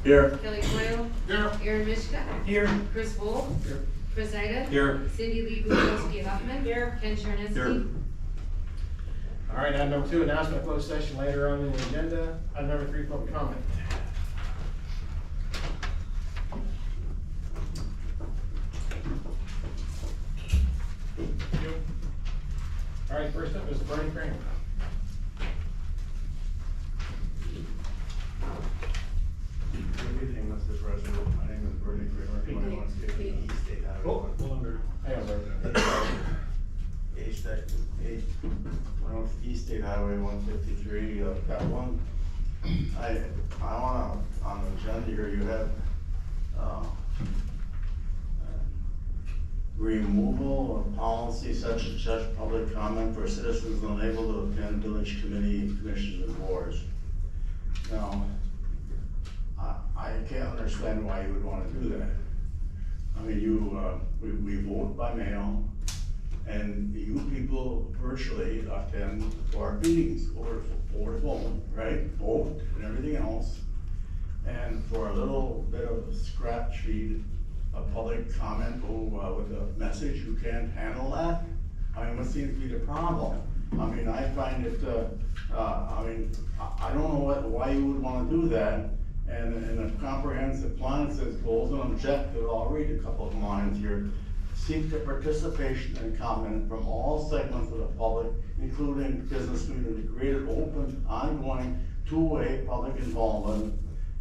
Here. Kelly Coyle. Here. Aaron Mishka. Here. Chris Wolf. Here. Chris Ida. Here. Cindy Lee Bukowski Huffman. Here. Ken Charneski. Here. All right, item number 2, announcement of closed session later on in the agenda. Item number 3, public comment. All right, first up is Brian Crane. Good evening, Mr. President. My name is Bernie Kramer, 21 State East State Highway. Oh, hang on, Bert. East State Highway 153, got one. I wanna, on the agenda here, you have, removal of policy such and such public comment for citizens unable to attend village committee, commissions, and boards. Now, I can't understand why you would wanna do that. I mean, we vote by mail, and you people virtually attend our meetings over the phone, right? Vote and everything else. And for a little bit of scrap sheet, a public comment with a message, you can't handle that? I mean, what seems to be the problem? I mean, I find it, I don't know why you would wanna do that. And in a comprehensive plan, it says goals and objectives. I'll read a couple of lines here. Seek the participation and comment from all segments of the public, including business community, create open, ongoing, two-way public involvement,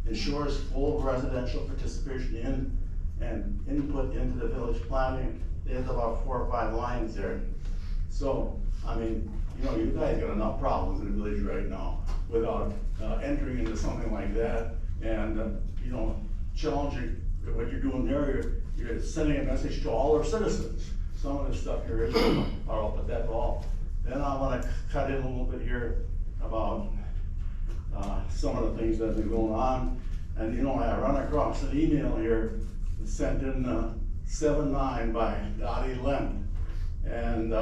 ensures full residential participation in and input into the village planning. There's about 4 or 5 lines there. So, I mean, you know, you guys got enough problems in the village right now without entering into something like that and, you know, challenging what you're doing there. You're sending a message to all our citizens. Some of this stuff here is, but that's all. Then I wanna cut in a little bit here about some of the things that have been going on. And you know, I run across an email here sent in 7/9 by Dottie Lent. And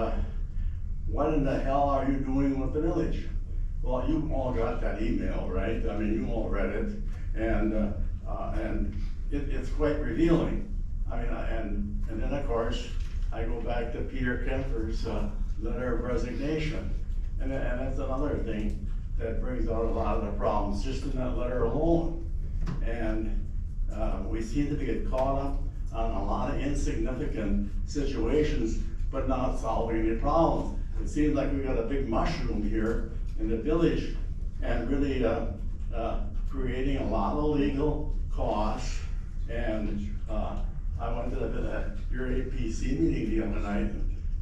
what in the hell are you doing with the village? Well, you all got that email, right? I mean, you all read it, and it's quite revealing. I mean, and then of course, I go back to Peter Kemper's letter of resignation. And that's another thing that brings out a lot of the problems, just in that letter alone. And we seem to get caught up on a lot of insignificant situations, but not solving any problems. It seems like we got a big mushroom here in the village and really creating a lot of legal costs. And I went to your APC meeting the other night,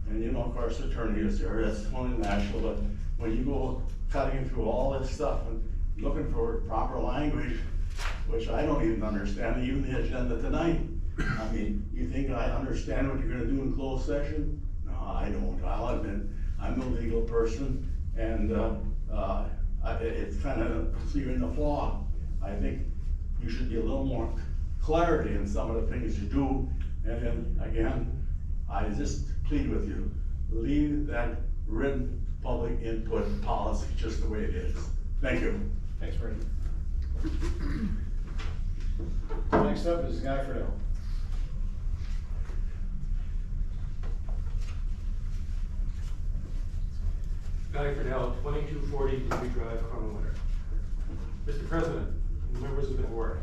and you know, of course, the attorney is there, that's only natural, but when you go cutting through all this stuff and looking for proper language, which I don't even understand, even the agenda tonight. I mean, you think I understand what you're gonna do in closed session? No, I don't. I'll admit, I'm a legal person, and it's kind of seeing the flaw. I think you should be a little more clarity in some of the things you do. And then again, I just plead with you, leave that written public input policy just the way it is. Thank you. Thanks, Bernie. Next up is Guy Friedel. Guy Friedel, 2240 Dewey Drive, Kronenwetter. Mr. President, and members of the board,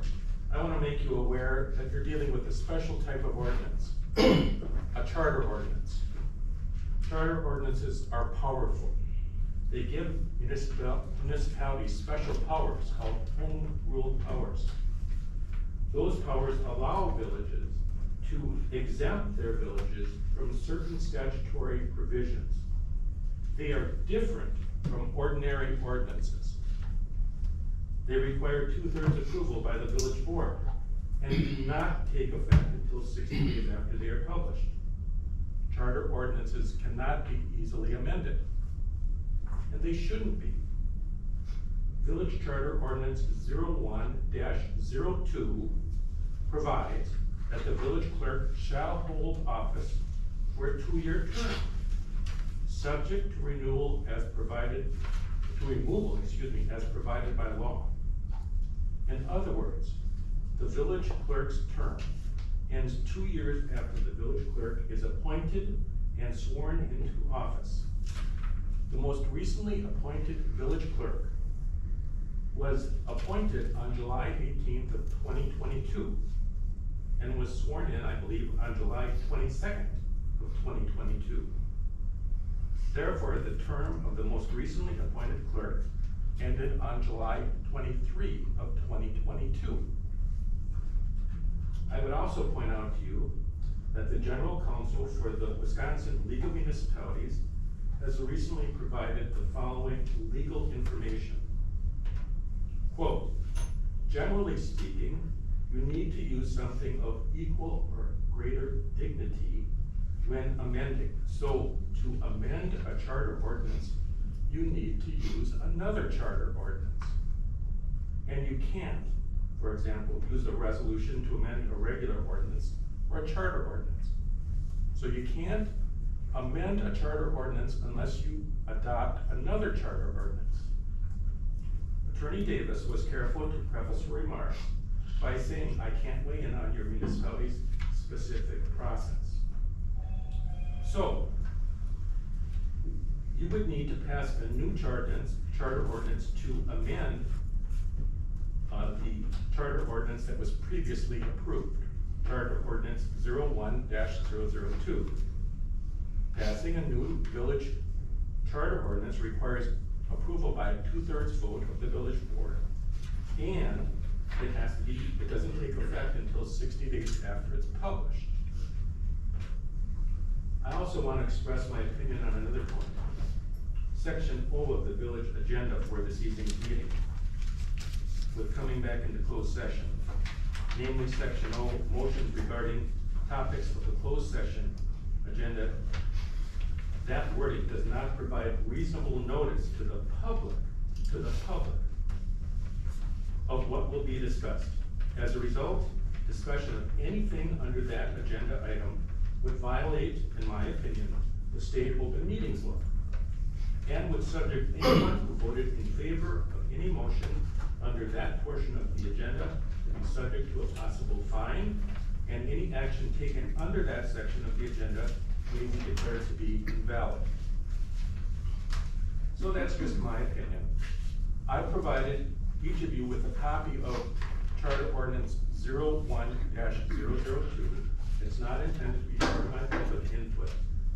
I want to make you aware that you're dealing with a special type of ordinance, a charter ordinance. Charter ordinances are powerful. They give municipalities special powers called home rule powers. Those powers allow villages to exempt their villages from certain statutory provisions. They are different from ordinary ordinances. They require 2/3 approval by the village board and do not take effect until 60 days after they are published. Charter ordinances cannot be easily amended, and they shouldn't be. Village Charter Ordinance 01-02 provides that the village clerk shall hold office for a 2-year term, subject to removal as provided by law. In other words, the village clerk's term ends 2 years after the village clerk is appointed and sworn into office. The most recently appointed village clerk was appointed on July 18th of 2022 and was sworn in, I believe, on July 22nd of 2022. Therefore, the term of the most recently appointed clerk ended on July 23 of 2022. I would also point out to you that the General Counsel for the Wisconsin League of Municipalities has recently provided the following legal information. Quote, generally speaking, you need to use something of equal or greater dignity when amending. So to amend a charter ordinance, you need to use another charter ordinance. And you can't, for example, use a resolution to amend a regular ordinance or a charter ordinance. So you can't amend a charter ordinance unless you adopt another charter ordinance. Attorney Davis was careful to preface her remarks by saying, I can't weigh in on your municipality's specific process. So, you would need to pass a new charter ordinance to amend the charter ordinance that was previously approved, Charter Ordinance 01-002. Passing a new village charter ordinance requires approval by a 2/3 vote of the village board, and it doesn't take effect until 60 days after it's published. I also want to express my opinion on another point. Section O of the village agenda for this evening's meeting, with coming back into closed session, namely Section O, motions regarding topics of the closed session agenda. That wording does not provide reasonable notice to the public, of what will be discussed. As a result, discussion of anything under that agenda item would violate, in my opinion, the state open meetings law, and would subject anyone who voted in favor of any motion under that portion of the agenda to be subject to a possible fine, and any action taken under that section of the agenda may be declared to be invalid. So that's just my opinion. I provided each of you with a copy of Charter Ordinance 01-002. It's not intended to be part of my public input,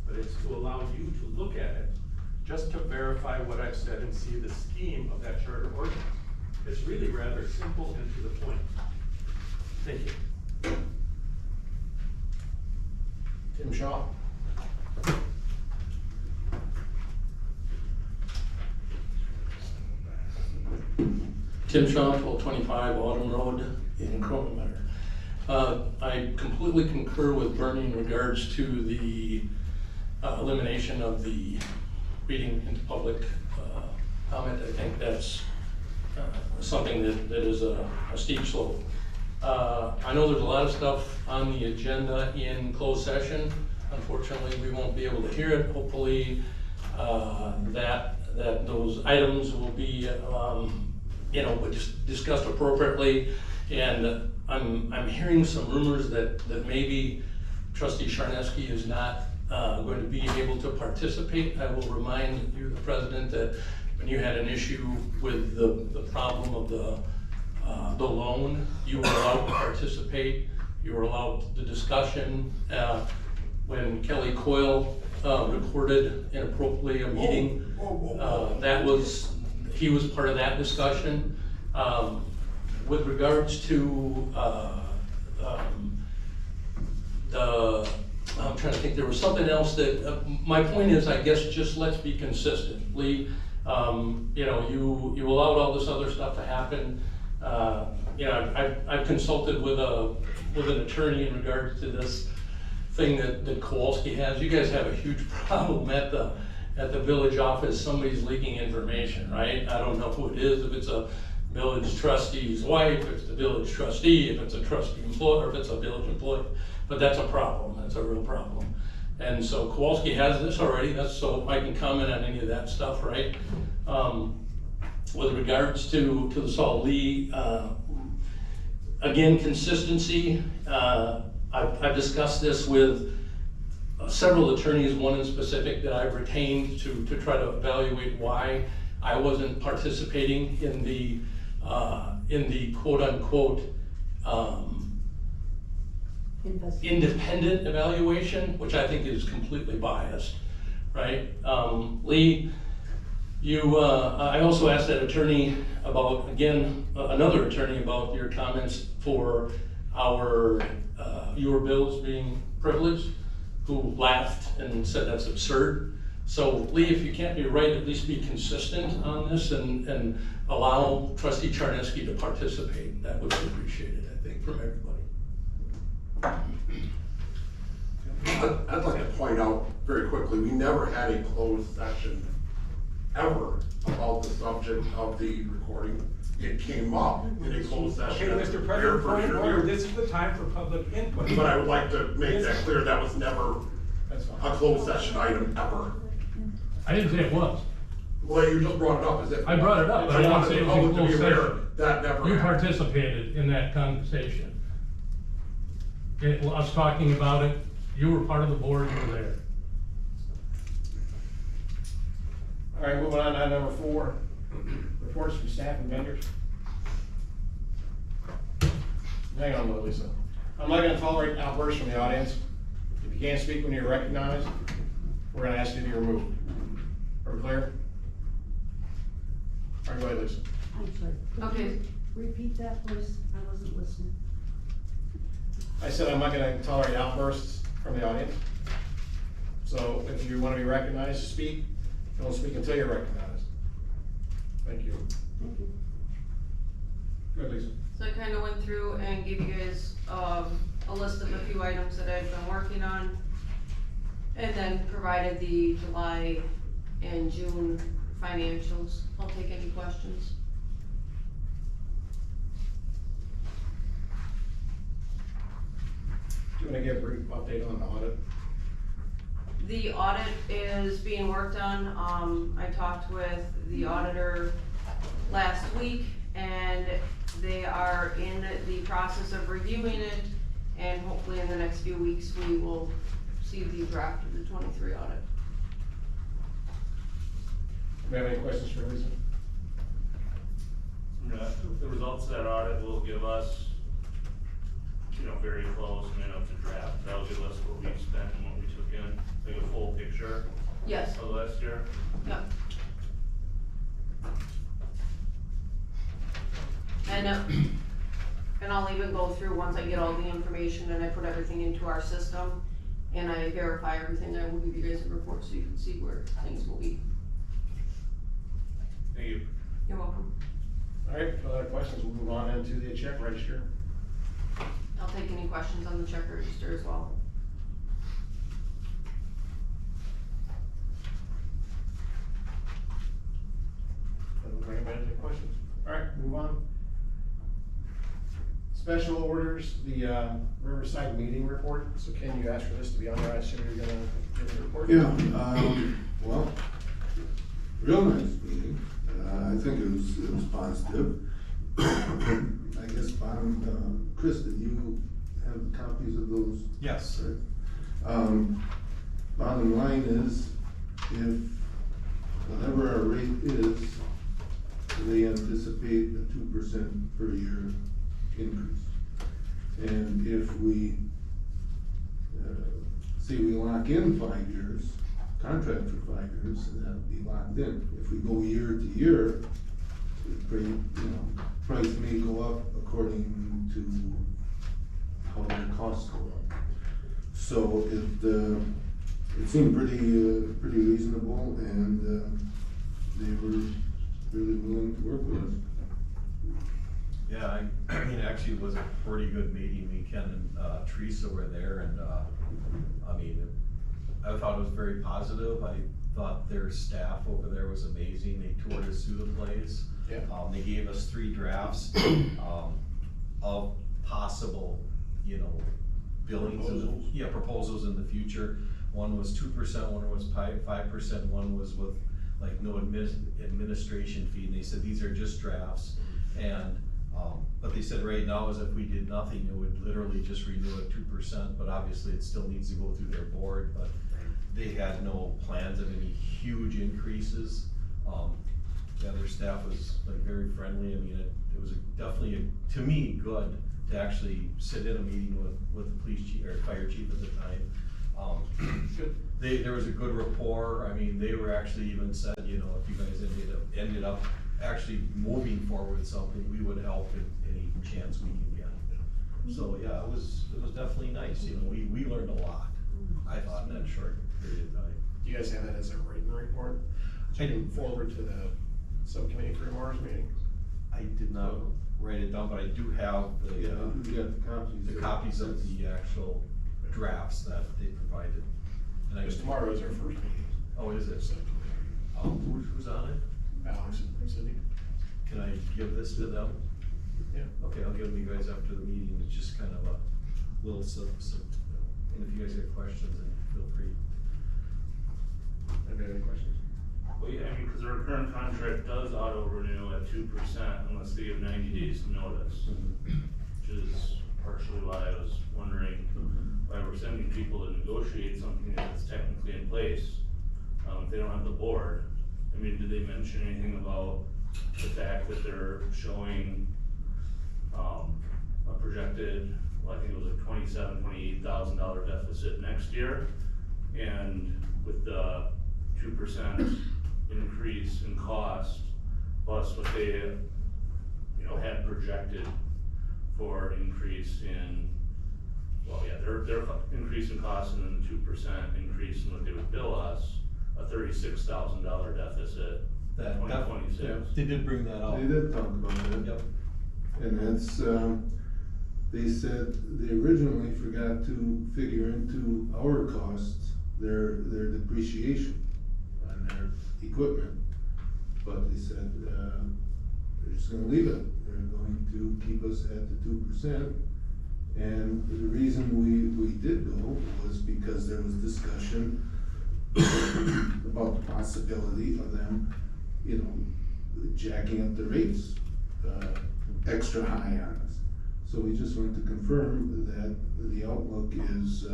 but it's to allow you to look at it just to verify what I've said and see the scheme of that charter ordinance. It's really rather simple and to the point. Thank you. Tim Shaw. Tim Shaw, 1225 Autumn Road in Kronenwetter. I completely concur with Bernie in regards to the elimination of the reading into public comment. I think that's something that is a steep slope. I know there's a lot of stuff on the agenda in closed session. Unfortunately, we won't be able to hear it. Hopefully, that those items will be discussed appropriately. And I'm hearing some rumors that maybe Trustee Charneski is not going to be able to participate. I will remind you, the President, that when you had an issue with the problem of the loan, you were allowed to participate. You were allowed the discussion. When Kelly Coyle recorded inappropriately a meeting, he was part of that discussion. With regards to I'm trying to think, there was something else that, my point is, I guess, just let's be consistent. Lee, you allowed all this other stuff to happen. I've consulted with an attorney in regards to this thing that Kowalski has. You guys have a huge problem at the village office. Somebody's leaking information, right? I don't know who it is, if it's a village trustee's wife, if it's the village trustee, if it's a trustee employee, or if it's a village employee. But that's a problem, that's a real problem. And so Kowalski has this already, so I can comment on any of that stuff, right? With regards to the Saul Lee, Again, consistency, I've discussed this with several attorneys, one in specific that I've retained to try to evaluate why I wasn't participating in the quote-unquote independent evaluation, which I think is completely biased, right? Lee, I also asked that attorney about, again, another attorney about your comments for your bills being privileged, who laughed and said that's absurd. So Lee, if you can't be right, at least be consistent on this and allow Trustee Charneski to participate. That would be appreciated, I think, from everybody. I'd like to point out very quickly, we never had a closed session ever about the subject of the recording. It came up in a closed session. Okay, Mr. President, point of order, this is the time for public input. But I would like to make that clear, that was never That's fine. a closed session item ever. I didn't say it was. Well, you just brought it up as if. I brought it up, but I I didn't wanted say the it was a public to be closed aware, session. that never You happened. participated in that conversation. I was talking about it, you were part of the board, you were there. All right, moving on to item number 4, reports from staff and vendors. Hang on a minute, Lisa. I'm not gonna tolerate outbursts from the audience. If you can't speak when you're recognized, we're gonna ask you to be removed. Are we clear? All right, go ahead, Lisa. I'm sorry. Could Okay. you repeat that, please? I wasn't listening. I said I'm not gonna tolerate outbursts from the audience. So if you wanna be recognized, speak. Don't speak until you're recognized. Thank you. Thank you. Go ahead, Lisa. So I kind of went through and gave you guys, a list of a few items that I've been working on. And then provided the July and June financials. I'll take any questions. Do you wanna give a brief update on the audit? The audit is being worked on. I talked with the auditor last week and they are in the process of reviewing it. And hopefully in the next few weeks, we will see the draft of the 23 audit. Do you have any questions for Lisa? The results of that audit will give us, very close, to draft. That'll give us what we spent and what we took in, like a full picture Yes, of last year. yep. And I'll even go through, once I get all the information and I put everything into our system and I verify everything, I will give you guys a report so you can see where things will be. Thank you. You're welcome. All right, no other questions, we'll move on into the check register. I'll take any questions on the check register as well. Doesn't bring anybody any questions. All right, move on. Special orders, the Riverside meeting report. So Ken, you asked for this to be on there, I assume you're gonna give the report? Yeah, well, real nice meeting. I think it was positive. I guess bottom, Chris, did you have copies of those? Yes. Right. Bottom line is, if whatever our rate is, they anticipate a 2% per year increase. And if we, say we lock in 5 years, contract for 5 years, and that'll be locked in. If we go year to year, price may go up according to how the costs go up. So it seemed pretty reasonable, and they were really willing to work with us. Yeah, I mean, actually it was a pretty good meeting. Me, Ken, and Teresa were there, and I thought it was very positive. I thought their staff over there was amazing. They toured us through the place. Yeah. They gave us 3 drafts of possible, billings. Proposals. Proposals in the future. One was 2%, one was 5%, one was with no administration fee. And they said these are just drafts, and But they said right now is if we did nothing, it would literally just renew at 2%, but obviously it still needs to go through their board, but they had no plans of any huge increases. Yeah, their staff was like very friendly. I mean, it was definitely, to me, good to actually sit in a meeting with the police chief or fire chief at the time. There was a good rapport. I mean, they were actually even said, you know, if you guys ended up actually moving forward with something, we would help in any chance we can get. So yeah, it was definitely nice. You know, we learned a lot, I thought, in that short period of time. Do you guys have that as a written report? I Taken didn't. forward to the subcommittee for tomorrow's meeting? I did not write it down, but I do have Yeah, we got the copies of the actual drafts that they provided. And I Because tomorrow is our first meeting. Oh, is it? Subcommittee. Who's on it? Alex and Cindy. Can I give this to them? Yeah. Okay, I'll give them you guys after the meeting. It's just kind of a little and if you guys have questions, then feel free. Anybody have any questions? Well, yeah, I mean, cause our current contract does auto renew at 2% unless they give 90 days notice. Which is partially why I was wondering why we're sending people to negotiate something that's technically in place. If they don't have the board, I mean, did they mention anything about the fact that they're showing, a projected, well, I think it was a $28,000 deficit next year? And with the 2% increase in cost, plus what they, you know, had projected for increase in, well, yeah, their increase in cost and then the 2% increase in what they would bill us, a $36,000 deficit, That 2026. yeah, they did bring that up. They did talk about that. Yep. And that's, they said they originally forgot to figure into our costs, their depreciation on their equipment. But they said, they're just gonna leave it. They're going to keep us at the 2%. And the reason we did go was because there was discussion about the possibility of them, you know, jacking up the rates, extra high on us. So we just want to confirm that the outlook is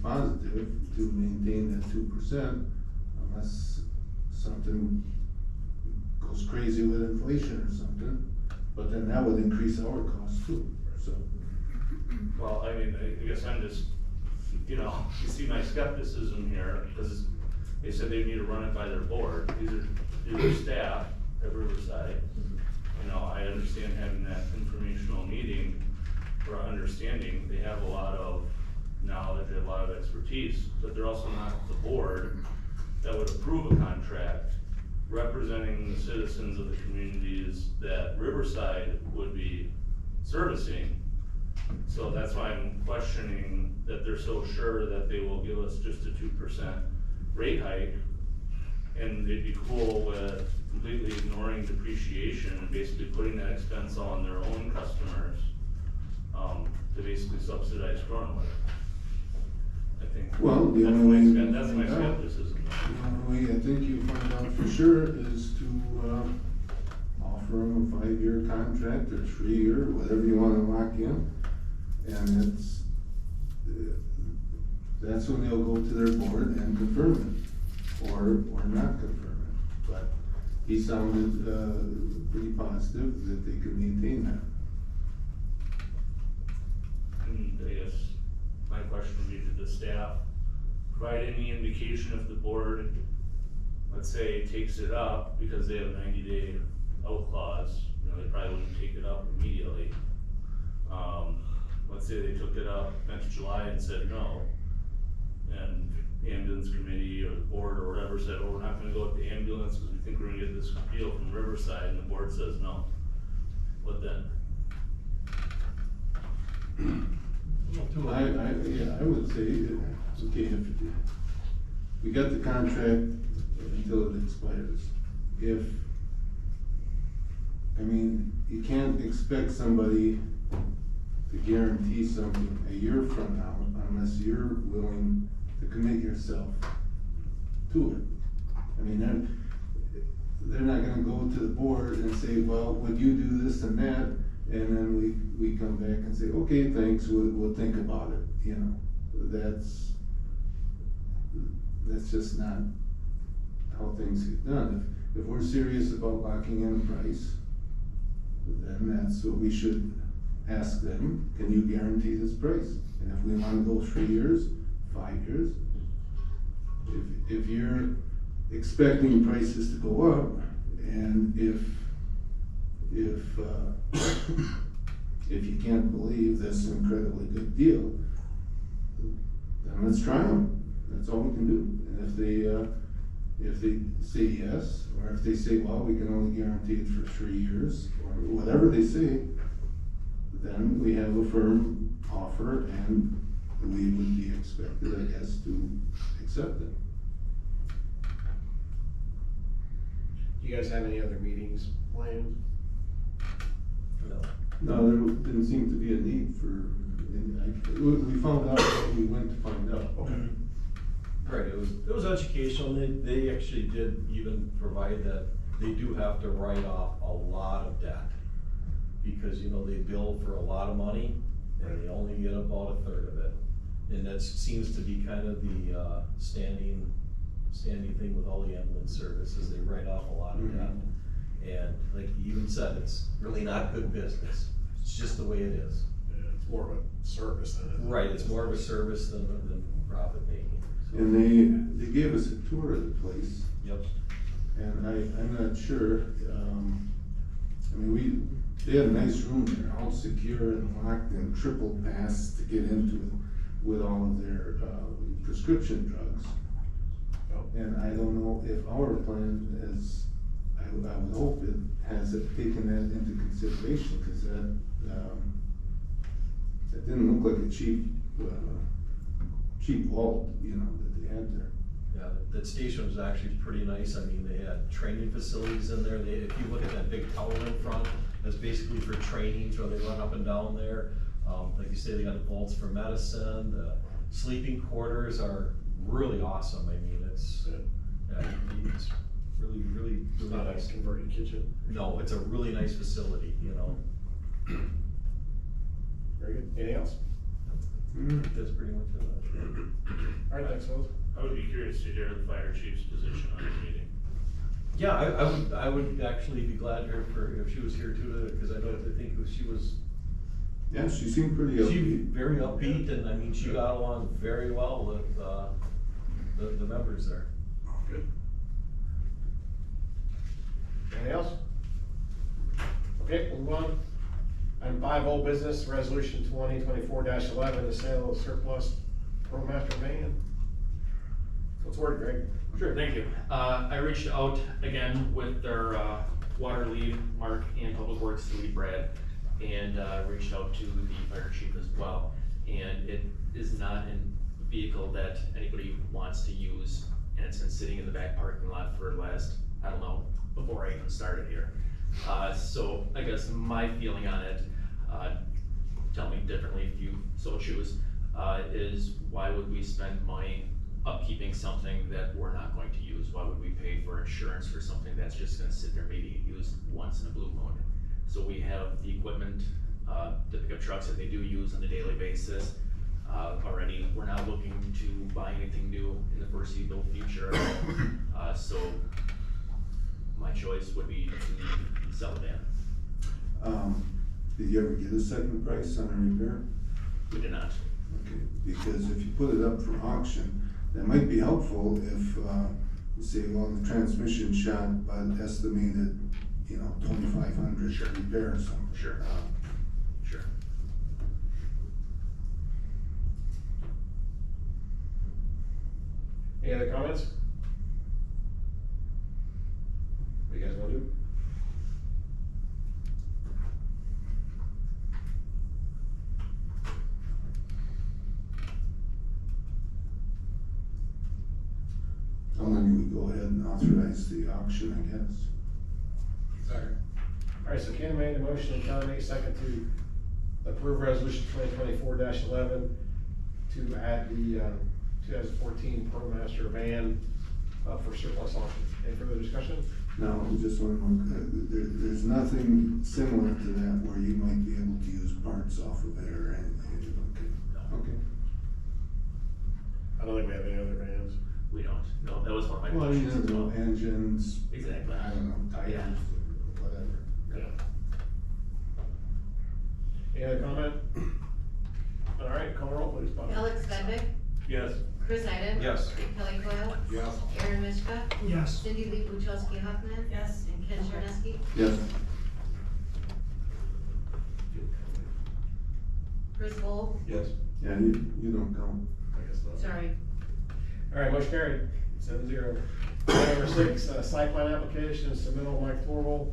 positive to maintain that 2% unless something goes crazy with inflation or something, but then that would increase our costs too, so. Well, I mean, I guess I'm just, you know, you see my skepticism here, because they said they need to run it by their board. These are staff at Riverside. You know, I understand having that informational meeting for understanding. They have a lot of knowledge, they have a lot of expertise, but they're also not the board that would approve a contract representing the citizens of the communities that Riverside would be servicing. So that's why I'm questioning that they're so sure that they will give us just a 2% rate hike, and they'd be cool with completely ignoring depreciation and basically putting that expense on their own customers, to basically subsidize Kronenwetter. I think Well, the that's only way that's my to find out. skepticism. The only way I think you find out for sure is to, offer them a 5-year contract or 3-year, whatever you wanna lock in. And that's when they'll go to their board and confirm it, or not confirm it. But he sounded, pretty positive that they could maintain that. And I guess my question would be to the staff, provide any indication if the board, let's say, takes it up because they have a 90-day out clause, you know, they probably wouldn't take it up immediately. Let's say they took it up next July and said no, and the ambulance committee or the board or whatever said, oh, we're not gonna go with the ambulance because we think we're gonna get this appeal from Riverside, and the board says no. What then? I would say, it's okay if, we got the contract until it expires. I mean, you can't expect somebody to guarantee something a year from now unless you're willing to commit yourself to it. I mean, they're not gonna go to the board and say, well, would you do this and that? And then we come back and say, okay, thanks, we'll think about it, you know? That's just not how things get done. If we're serious about locking in a price, then that's what we should ask them, can you guarantee this price? And if we wanna go 3 years, 5 years, if you're expecting prices to go up, and if you can't believe this incredibly good deal, then let's try them. That's all we can do. And if they say yes, or if they say, well, we can only guarantee it for 3 years, or whatever they say, then we have a firm offer, and we would be expected, I guess, to accept it. Do you guys have any other meetings planned? No, there didn't seem to be a need for, we found out what we went to find out. Okay. Right, it was educational, and they actually did even provide that they do have to write off a lot of debt. Because, you know, they bill for a lot of money, and they only get about a third of it. And that seems to be kind of the, standing thing with all the ambulance services, they write off a lot of debt. And like you even said, it's really not good business, it's just the way it is. Yeah, it's more of a service than a. Right, it's more of a service than profit making. So. And they gave us a tour of the place. Yep. And I'm not sure, I mean, they had a nice room there, all secure and locked and triple passed to get into it with all of their, prescription drugs. And I don't know if our plan is, I would hope it has taken that into consideration, cause that didn't look like a cheap vault, you know, that they had there. Yeah, that station was actually pretty nice. I mean, they had training facilities in there. If you look at that big tower in front, that's basically for training, so they run up and down there. Like you say, they got the vaults for medicine. The sleeping quarters are really awesome. I mean, it's really, really, It's really not a nice. converted kitchen. No, it's a really nice facility, you know. Very good. Anything else? That's pretty much it. All right, thanks, Phil. I would be curious to hear the fire chief's position on the meeting. Yeah, I would actually be glad if she was here too, because I think she was. Yeah, she seemed pretty She upbeat. very upbeat, and I mean, she got along very well with, the members there. Good. Anything else? Okay, we'll move on. Item 5, old business, resolution 2024-11, the sale of surplus ProMaster van. What's the word, Greg? Sure, thank you. I reached out again with their water lead, Mark, and Public Works lead, Brad, and reached out to the fire chief as well. And it is not a vehicle that anybody wants to use, and it's been sitting in the back parking lot for the last, I don't know, before I even started here. So I guess my feeling on it, tell me differently if you so choose, is why would we spend money upkeeping something that we're not going to use? Why would we pay for insurance for something that's just gonna sit there, maybe used once in a blue moon? So we have the equipment, the pickup trucks that they do use on a daily basis already. We're not looking to buy anything new in the foreseeable future. So my choice would be to sell the van. Did you ever get a second price on a repair? We did not. Okay, because if you put it up for auction, that might be helpful if, you say, well, the transmission shot, but estimated, you know, 2,500 Sure. repair or something. Sure. Sure. Any other comments? What do you guys wanna do? And then we go ahead and authorize the auction, I guess. Second. All right, so Ken made a motion and Kelly made a second to approve resolution 2024-11 to add the 2014 ProMaster van up for surplus auction. Any further discussion? No, just one more, there's nothing similar to that where you might be able to use parts off of it or anything, okay? I don't think we have any other vans. We don't, no, that was one of my Well, you questions as never know, well. engines, Exactly. I don't know, tires, Yeah. whatever. Yeah. Any other comment? All right, call roll please, Bob. Alex Svedek, Yes. Chris Iden. Yes. Kelly Coyle. Yes. Aaron Mishka. Yes. Cindy Lee Buchowski Huffman. Yes. And Ken Charneski. Yes. Chris Bull. Yes. Yeah, you don't count. I guess not. Sorry. All right, motion carried, 7-0. Number 6, site plan application, submittal Mike Thorvald,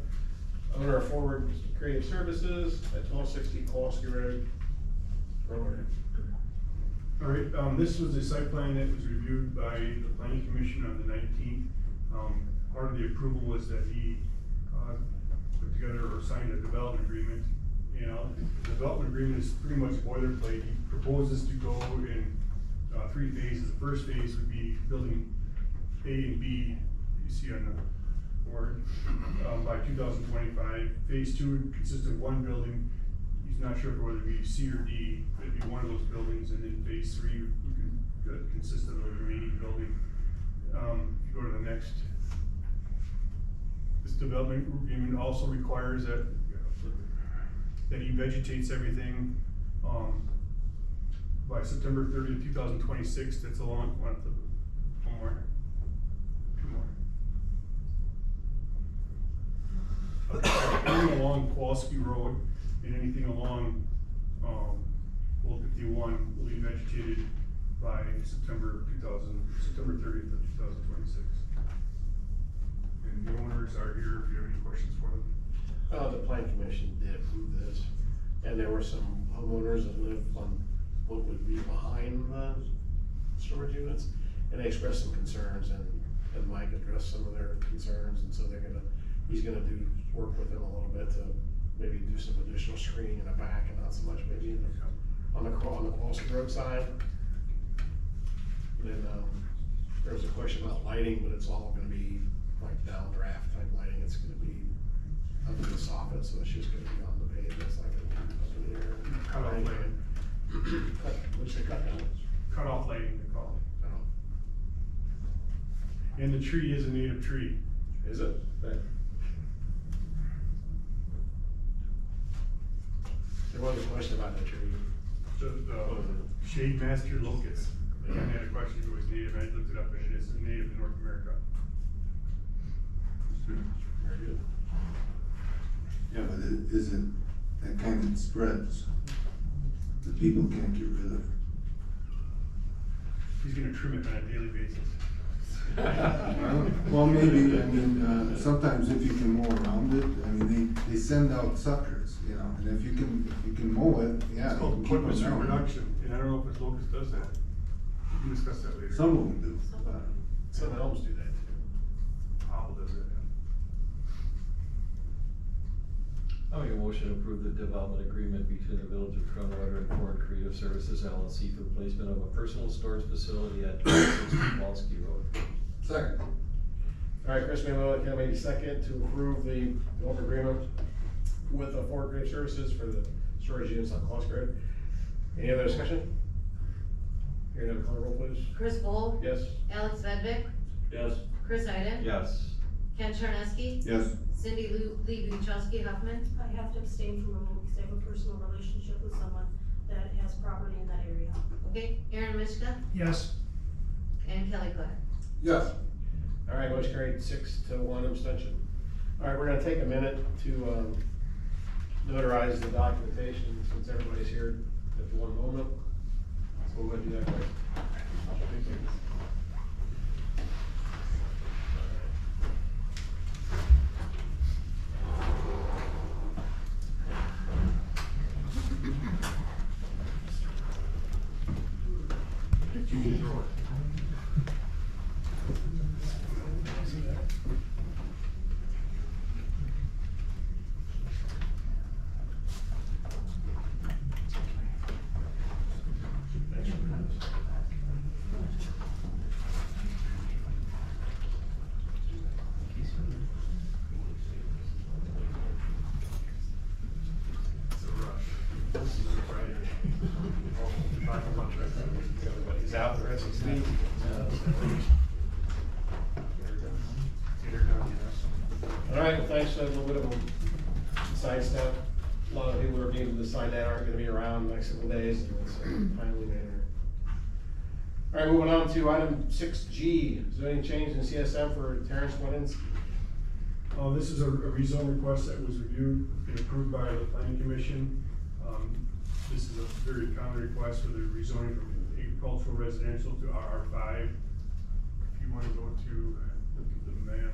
owner of Forward Creative Services at 1260 Kowalski Road. Kronenwetter. All right, this was a site plan that was reviewed by the planning commission on the 19th. Part of the approval was that he, put together or signed a development agreement. And the development agreement is pretty much boilerplate. He proposes to go in, 3 phases. The first phase would be building A and B, you see on the board, by 2025. Phase 2 would consist of 1 building. He's not sure whether it be C or D, but it'd be one of those buildings, and then phase 3 would consist of the remaining building. If you go to the next, this development agreement also requires that he vegetates everything, by September 30th, 2026. That's a long, one more, 2 more. Anything along Kowalski Road and anything along, Old 51 will be vegetated by September 30th of 2026. And the owners are here if you have any questions for them. The planning commission did approve this, and there were some homeowners that live on what would be behind the storage units, and they expressed some concerns, and Mike addressed some of their concerns, and so he's gonna work with them a little bit to maybe do some additional screening in the back and not so much maybe on the Kowalski Road side. And then, there was a question about lighting, but it's all gonna be like downdraft type lighting. It's gonna be under the soffit, so it's just gonna be on the pavement, it's like up in the air. Cut off lighting. Which they cut down. Cut off lighting, they call it. No. And the tree is a native tree. Is it? There was a question about the tree. The shade master locust. I had a question if it was native, I looked it up, and it is native in North America. Very good. Yeah, but is it that kind that spreads that people can't get rid of? He's gonna trim it on a daily basis. Well, maybe, I mean, sometimes if you can mow around it, I mean, they send out suckers, you know, and if you can mow it, yeah. It's called you can keep clippers them down. reproduction, and I don't know if his locust does that. We can discuss that later. Some of them do, but. Some elms do that too. Howell does it. I'll make a motion to approve the development agreement between the Village of Kronenwetter and Forward Creative Services LLC for the placement of a personal storage facility at 1260 Kowalski Road. Second. All right, Chris Manuel, can I make a second to approve the development agreement with the Forward Creative Services for the storage units on Kowalski Road? Any other discussion? Here, another call roll, please. Chris Bull. Yes. Alex Svedek. Yes. Chris Iden. Yes. Ken Charneski. Yes. Cindy Lee Buchowski Huffman. I have to abstain from removal because I have a personal relationship with someone that has property in that area. Okay, Aaron Mishka Yes. and Kelly Coyle. Yes. All right, motion carried 6-1 abstention. All right, we're gonna take a minute to, notarize the documentation since everybody's here at the one moment. So we'll go do that quick. actually a little bit of a sidestep. A lot of people who are needing to sign that aren't gonna be around the next couple of days, and it's a timely manner. All right, moving on to item 6G, zoning change in CSM for Terrence Winsky. This is a rezone request that was reviewed and approved by the planning commission. This is a very common request for the rezoning from agricultural residential to RR5. If you wanna go to, look at the map.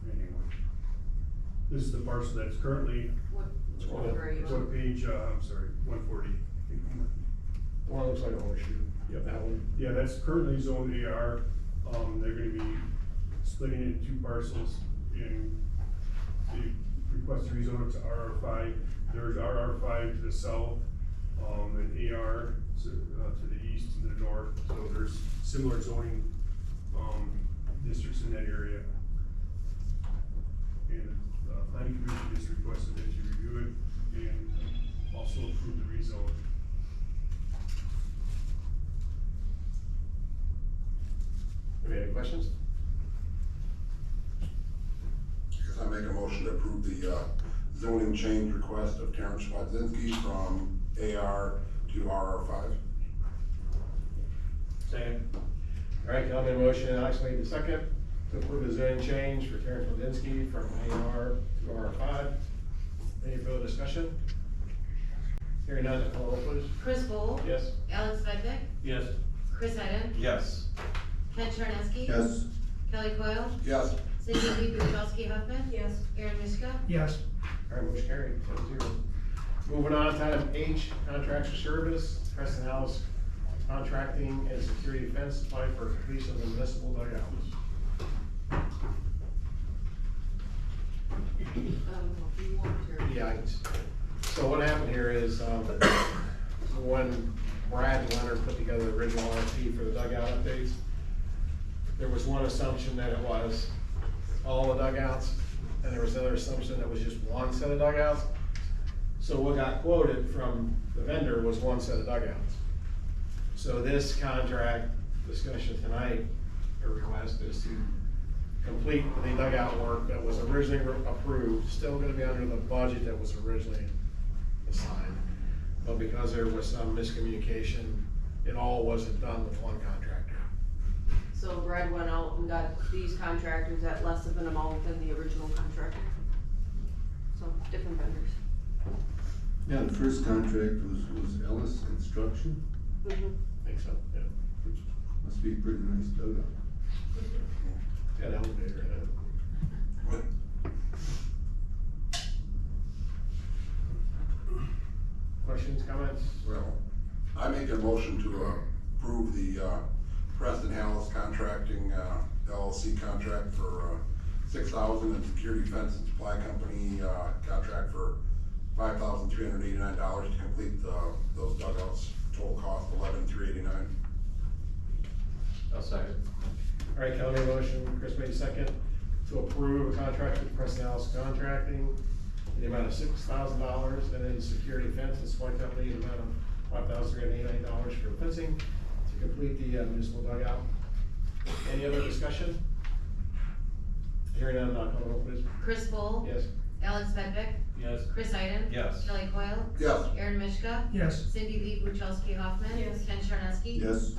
Anyway, this is the parcel that's currently, What number are you on? what page, I'm sorry, 140. The one that looks like a horseshoe. Yep. That one. Yeah, that's currently zoned AR. They're gonna be splitting it into two parcels and they request to rezone it to RR5. There's RR5 to the south, and AR to the east and the north. So there's similar zoning, districts in that area. And the planning commission just requested that you review it and also approve the rezone. Any questions? Guess I make a motion to approve the zoning change request of Terrence Wadzinski from AR to RR5. Second. All right, Cal made a motion, Alex made the second, to approve the zoning change for Terrence Winsky from AR to R5. Any further discussion? Hearing none, call roll please. Chris Bowl, Yes? Alex Bedwick, Yes. Chris Iden, Yes. Ken Charneski. Yes. Kelly Coyle, Yes. Cindy Lee Buczkowski Huffman. Yes. Aaron Mishka. Yes. All right, motion carried, 7-0. Moving on to item H, contracts for service, Preston House contracting and security fence supply for completion of the municipal dugouts. If you want to. Yeah, so what happened here is, when Brad and Leonard put together the original RFP for the dugout updates, there was one assumption that it was all the dugouts, and there was another assumption that was just one set of dugouts. So what got quoted from the vendor was one set of dugouts. So this contract discussion tonight, or request, is to complete the dugout work that was originally approved, still gonna be under the budget that was originally assigned. But because there was some miscommunication, it all wasn't done with one contractor. So Brad went out and got these contractors at less of an amount than the original contractor. So, different vendors. Yeah, the first contract was Ellis Construction. I think so, yeah. Must be a pretty nice dugout. Yeah, that would be great. Questions, comments? Well, I make a motion to approve the Preston Hallis Contracting LLC contract for $6,000 and security fence and supply company contract for $5,389 to complete those dugouts. Total cost $11,389. I'll second. All right, Kelly made a motion, Chris made a second, to approve a contract with Preston House Contracting in the amount of $6,000, and then security fence and supply company in the amount of $5,389 for fencing to complete the municipal dugout. Any other discussion? Hearing none, call the roll please. Chris Bowl, Yes? Alex Bedwick, Yes. Chris Iden. Yes. Kelly Coyle, Yes. Aaron Mishka. Yes. Cindy Lee Buczkowski Huffman. Yes. Ken Charneski. Yes.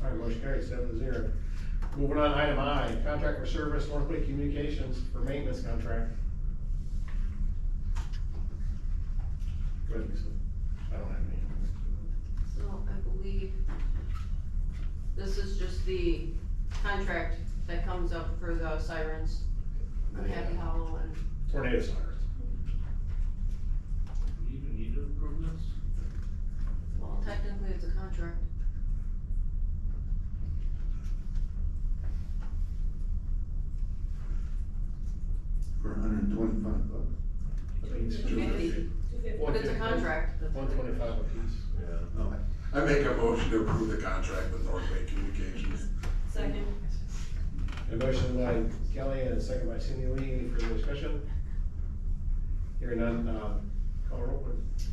All right, motion carried, 7-0. Moving on, item I, contract for service, Northway Communications for maintenance contract. Go ahead, Lisa. I don't have any. So I believe this is just the contract that comes up for the sirens on Happy Hollow and, Tornado sirens. Do we even need to approve this? well, technically it's a contract. For $125. $250. But it's a contract. 125 apiece. Yeah. Oh. I make a motion to approve the contract with Northway Communications. Second. A motion by Kelly and a second by Cindy Lee. Any further discussion? Hearing none, call roll please.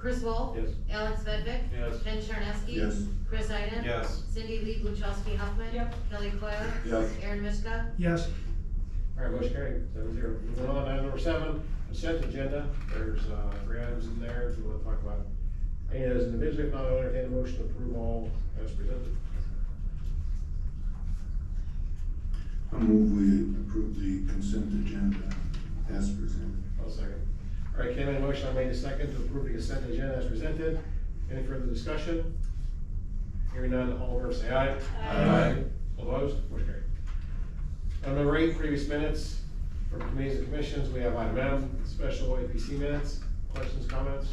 Chris Wolf. Yes. Alex Vedvik. Yes. Ken Charneski. Yes. Chris Iden. Yes. Cindy Lee Luchowski Huffman. Yep. Kelly Coyle. Yes. Aaron Mishka. Yes. All right, motion carried, 7-0. Moving on, item number 7, consent agenda. There's 3 items in there if you want to talk about any of those individually. If not, I'll entertain a motion to approve all as presented. I move we approve the consent agenda as presented. I'll second. All right, Ken made a motion, I made a second to approve the consent agenda as presented. Any further discussion? Hearing none, all in favor say aye. Aye. All opposed? Motion carried. Item number 8, previous minutes from committees and commissions. We have item M, special APC minutes. Questions, comments?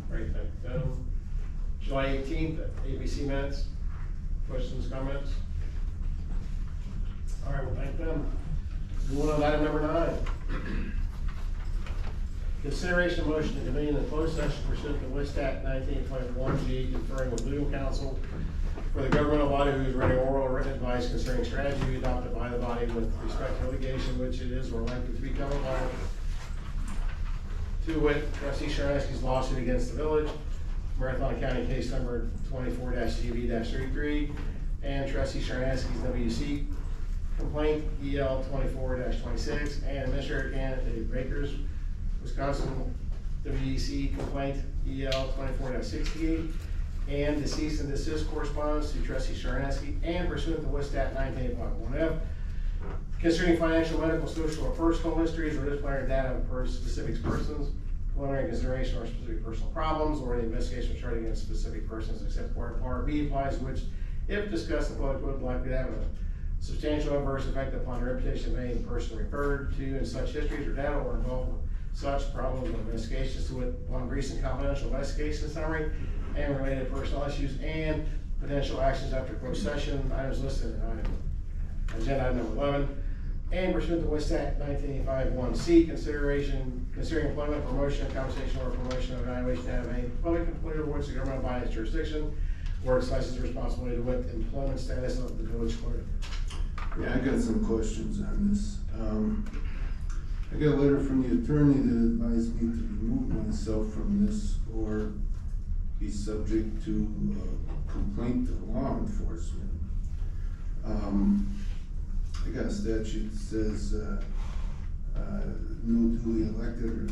Right, thank them. July 18th, APC minutes. Questions, comments? All right, well, thank them. Moving on to item number 9. Consideration of motion to convene a closed session pursuant to Wistat 19.1G, conferring with legal counsel for the governmental body who is renting oral or written advice concerning strategy adopted by the body with respect to litigation which it is or likely to become involved. To wit, Trustee Charneski's lawsuit against the village, Marathon County case number 24-CV-33, and Trustee Charneski's WC complaint EL 24-26, and Administrator candidate Baker's Wisconsin WEC complaint EL 24-68, and the cease and desist correspondence to Trustee Charneski and pursuant to Wistat 19.1F concerning financial, medical, social, or personal histories or disciplinary data of specific persons, preliminary consideration or specific personal problems, or the investigation charged against specific persons except where Part B applies, which, if discussed, the public would likely to have a substantial adverse effect upon the reputation of any person referred to in such histories or data or involved with such problems or investigations to it, one recent confidential investigation summary and related personal issues and potential actions after closed session, items listed in agenda item number 11, and pursuant to Wistat 1985-1C, considering employment, promotion, compensation, or promotion or evaluation of any public employer which the government by its jurisdiction or its license responsibility to wit employment status of the village clerk. Yeah, I got some questions on this. I got a letter from the attorney that advised me to remove myself from this or be subject to a complaint to law enforcement. I got a statute that says no duly elected or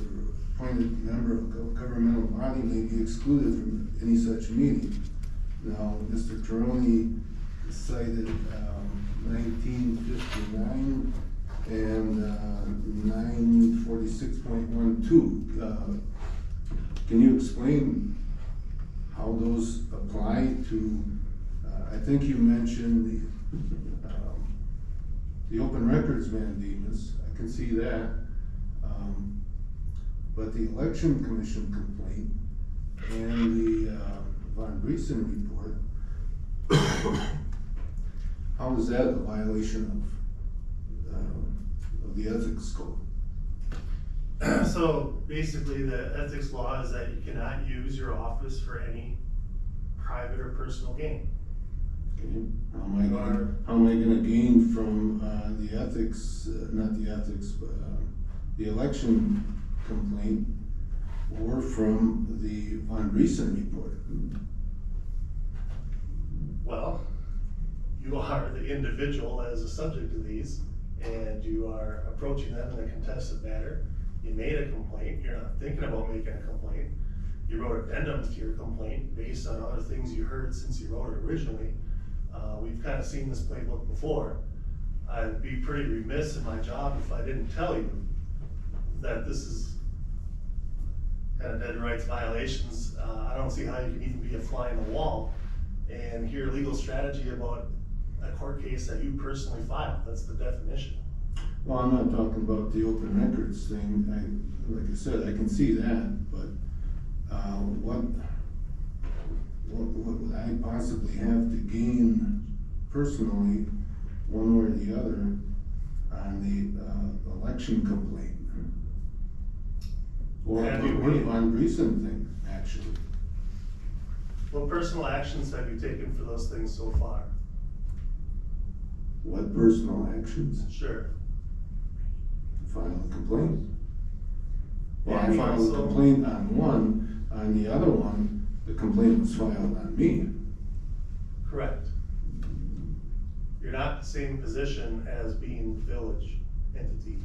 appointed member of a governmental body may be excluded from any such meeting. Now, Mr. Taroni cited 1959 and 946.12. Can you explain how those apply to, I think you mentioned the open records mandamus, I can see that. But the election commission complaint and the Von Briesen report, how is that a violation of the ethics code? So basically, the ethics law is that you cannot use your office for any private or personal gain. Okay. How am I gonna gain from the ethics, not the ethics, but the election complaint, or from the Von Briesen report? Well, you are the individual as a subject of these, and you are approaching them in a contested matter. You made a complaint, you're not thinking about making a complaint. You wrote addendums to your complaint based on other things you heard since you wrote it originally. We've kind of seen this playbook before. I'd be pretty remiss in my job if I didn't tell you that this is kind of dead rights violations. I don't see how you can even be a fly in the wall and hear legal strategy about a court case that you personally filed. That's the definition. Well, I'm not talking about the open records thing. Like I said, I can see that, but what would I possibly have to gain personally, one way or the other, on the election complaint? Or the Von Briesen thing, actually? What personal actions have you taken for those things so far? What personal actions? Sure. File a complaint. Well, I And we filed a also- complaint on one, on the other one, the complaint was filed on me. Correct. You're not in the same position as being the village entity.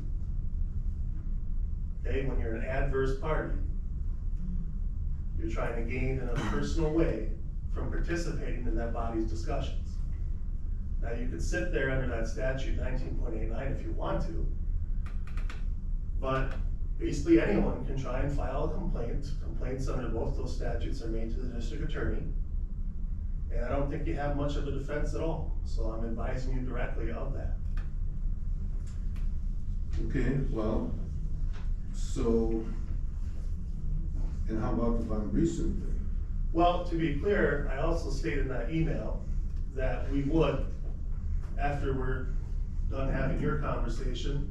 Okay, when you're an adverse party, you're trying to gain in a personal way from participating in that body's discussions. Now, you could sit there under that statute 19.89 if you want to, but basically anyone can try and file a complaint. Complaints under both those statutes are made to the district attorney. And I don't think you have much of a defense at all, so I'm advising you directly of that. Okay, well, so, and how about the Von Briesen thing? Well, to be clear, I also stated in that email that we would, after we're done having your conversation,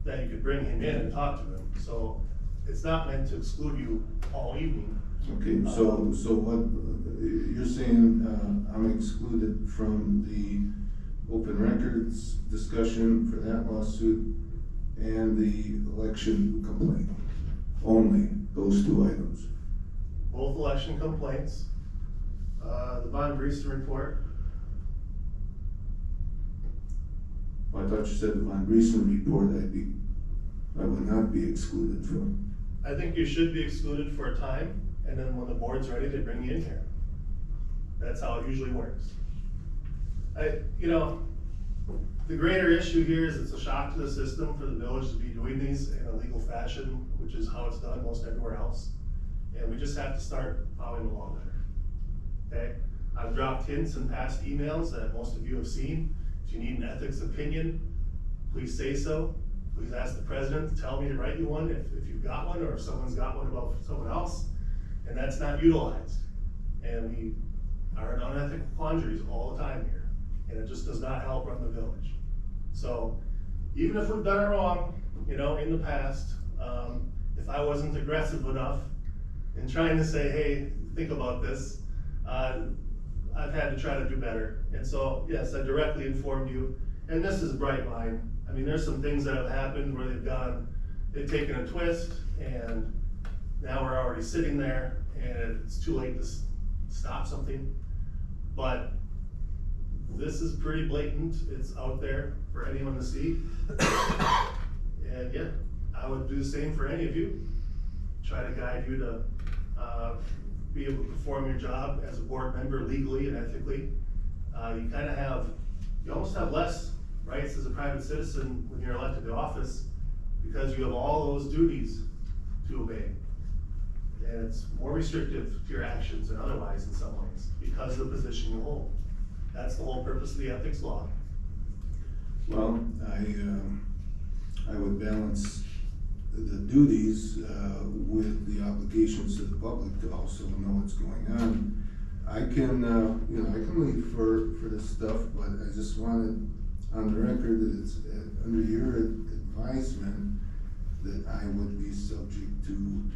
that you could bring him in and talk to him. So it's not meant to exclude you all evening. Okay, so what, you're saying, I'm excluded from the open records discussion for that lawsuit and the election complaint, only those two items? Both election complaints, the Von Briesen report. I thought you said the Von Briesen report I would not be excluded from. I think you should be excluded for a time, and then when the board's ready, they bring you in here. That's how it usually works. The greater issue here is it's a shock to the system for the village to be doing these in a legal fashion, which is how it's done most everywhere else. And we just have to start following the law better. Okay? I've dropped hints in past emails that most of you have seen. If you need an ethics opinion, please say so. Please ask the president to tell me to write you one if you've got one, or if someone's got one about someone else. And that's not utilized. And we are in unethical quandaries all the time here. And it just does not help run the village. So even if we've done it wrong, in the past, if I wasn't aggressive enough in trying to say, hey, think about this, I've had to try to do better. And so, yes, I directly informed you. And this is bright line. I mean, there's some things that have happened where they've taken a twist, and now we're already sitting there, and it's too late to stop something. But this is pretty blatant. It's out there for anyone to see. And yeah, I would do the same for any of you. Try to guide you to be able to perform your job as a board member legally and ethically. You almost have less rights as a private citizen when you're elected to office, because you have all those duties to obey. And it's more restrictive to your actions than otherwise in some ways, because of the position you hold. That's the whole purpose of the ethics law. Well, I would balance the duties with the obligations to the public to also know what's going on. I can leave for this stuff, but I just wanted on the record that it's under your advisement that I would be subject to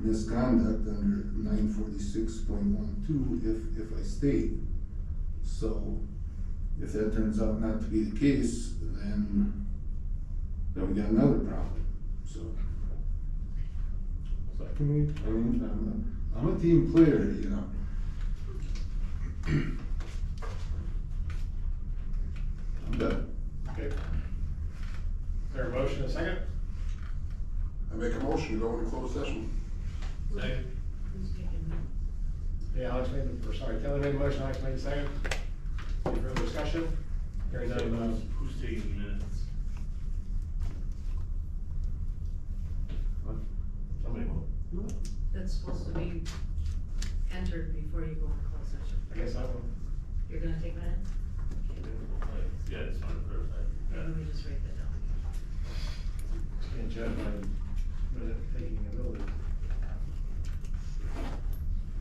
misconduct under 946.12 if I stayed. So if that turns out not to be the case, then we got another problem. So I'm a team player, I'm done. Okay. Is there a motion and a second? I make a motion to go into closed session. Second. Yeah, Kelly made a motion, Alex made a second. Any further discussion? Hearing none, Who's taking minutes? somebody will. That's supposed to be entered before you go into closed session. I guess I will. You're gonna take minutes? Yeah, it's not a verify. Maybe we just write that down. Can't judge by minute taking ability.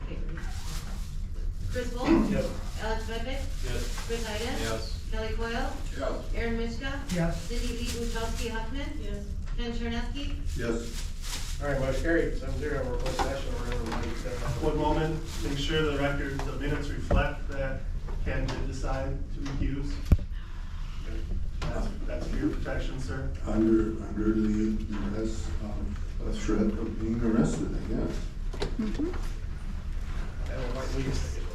Okay, ready? Chris Wolf? Yes. Alex Bedwick? Yes. Chris Iden? Yes. Kelly Coyle? Yes. Aaron Mishka? Yes. Cindy Lee Buchowski Huffman? Yes. Ken Charneski? Yes. All right, motion carried, 7-0, we're closed session, we're gonna remind you. One moment, make sure the record, the minutes reflect that Ken did decide to recuse. That's for your protection, sir. Under the duress of a threat of being arrested, I guess. Mm-hmm. And what Lee is thinking.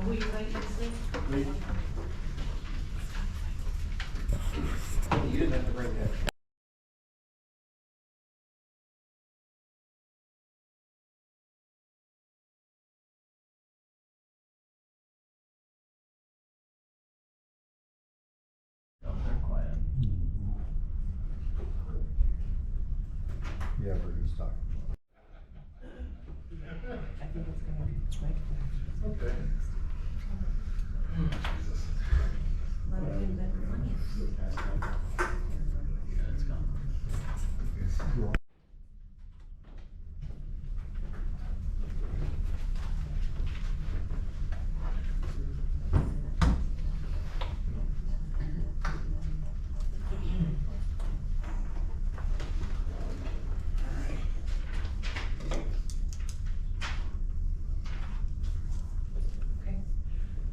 Who you going to see? Lee? You didn't have to bring that. Yeah, we're just talking I think it's gonna be right. Okay. Let it in better money.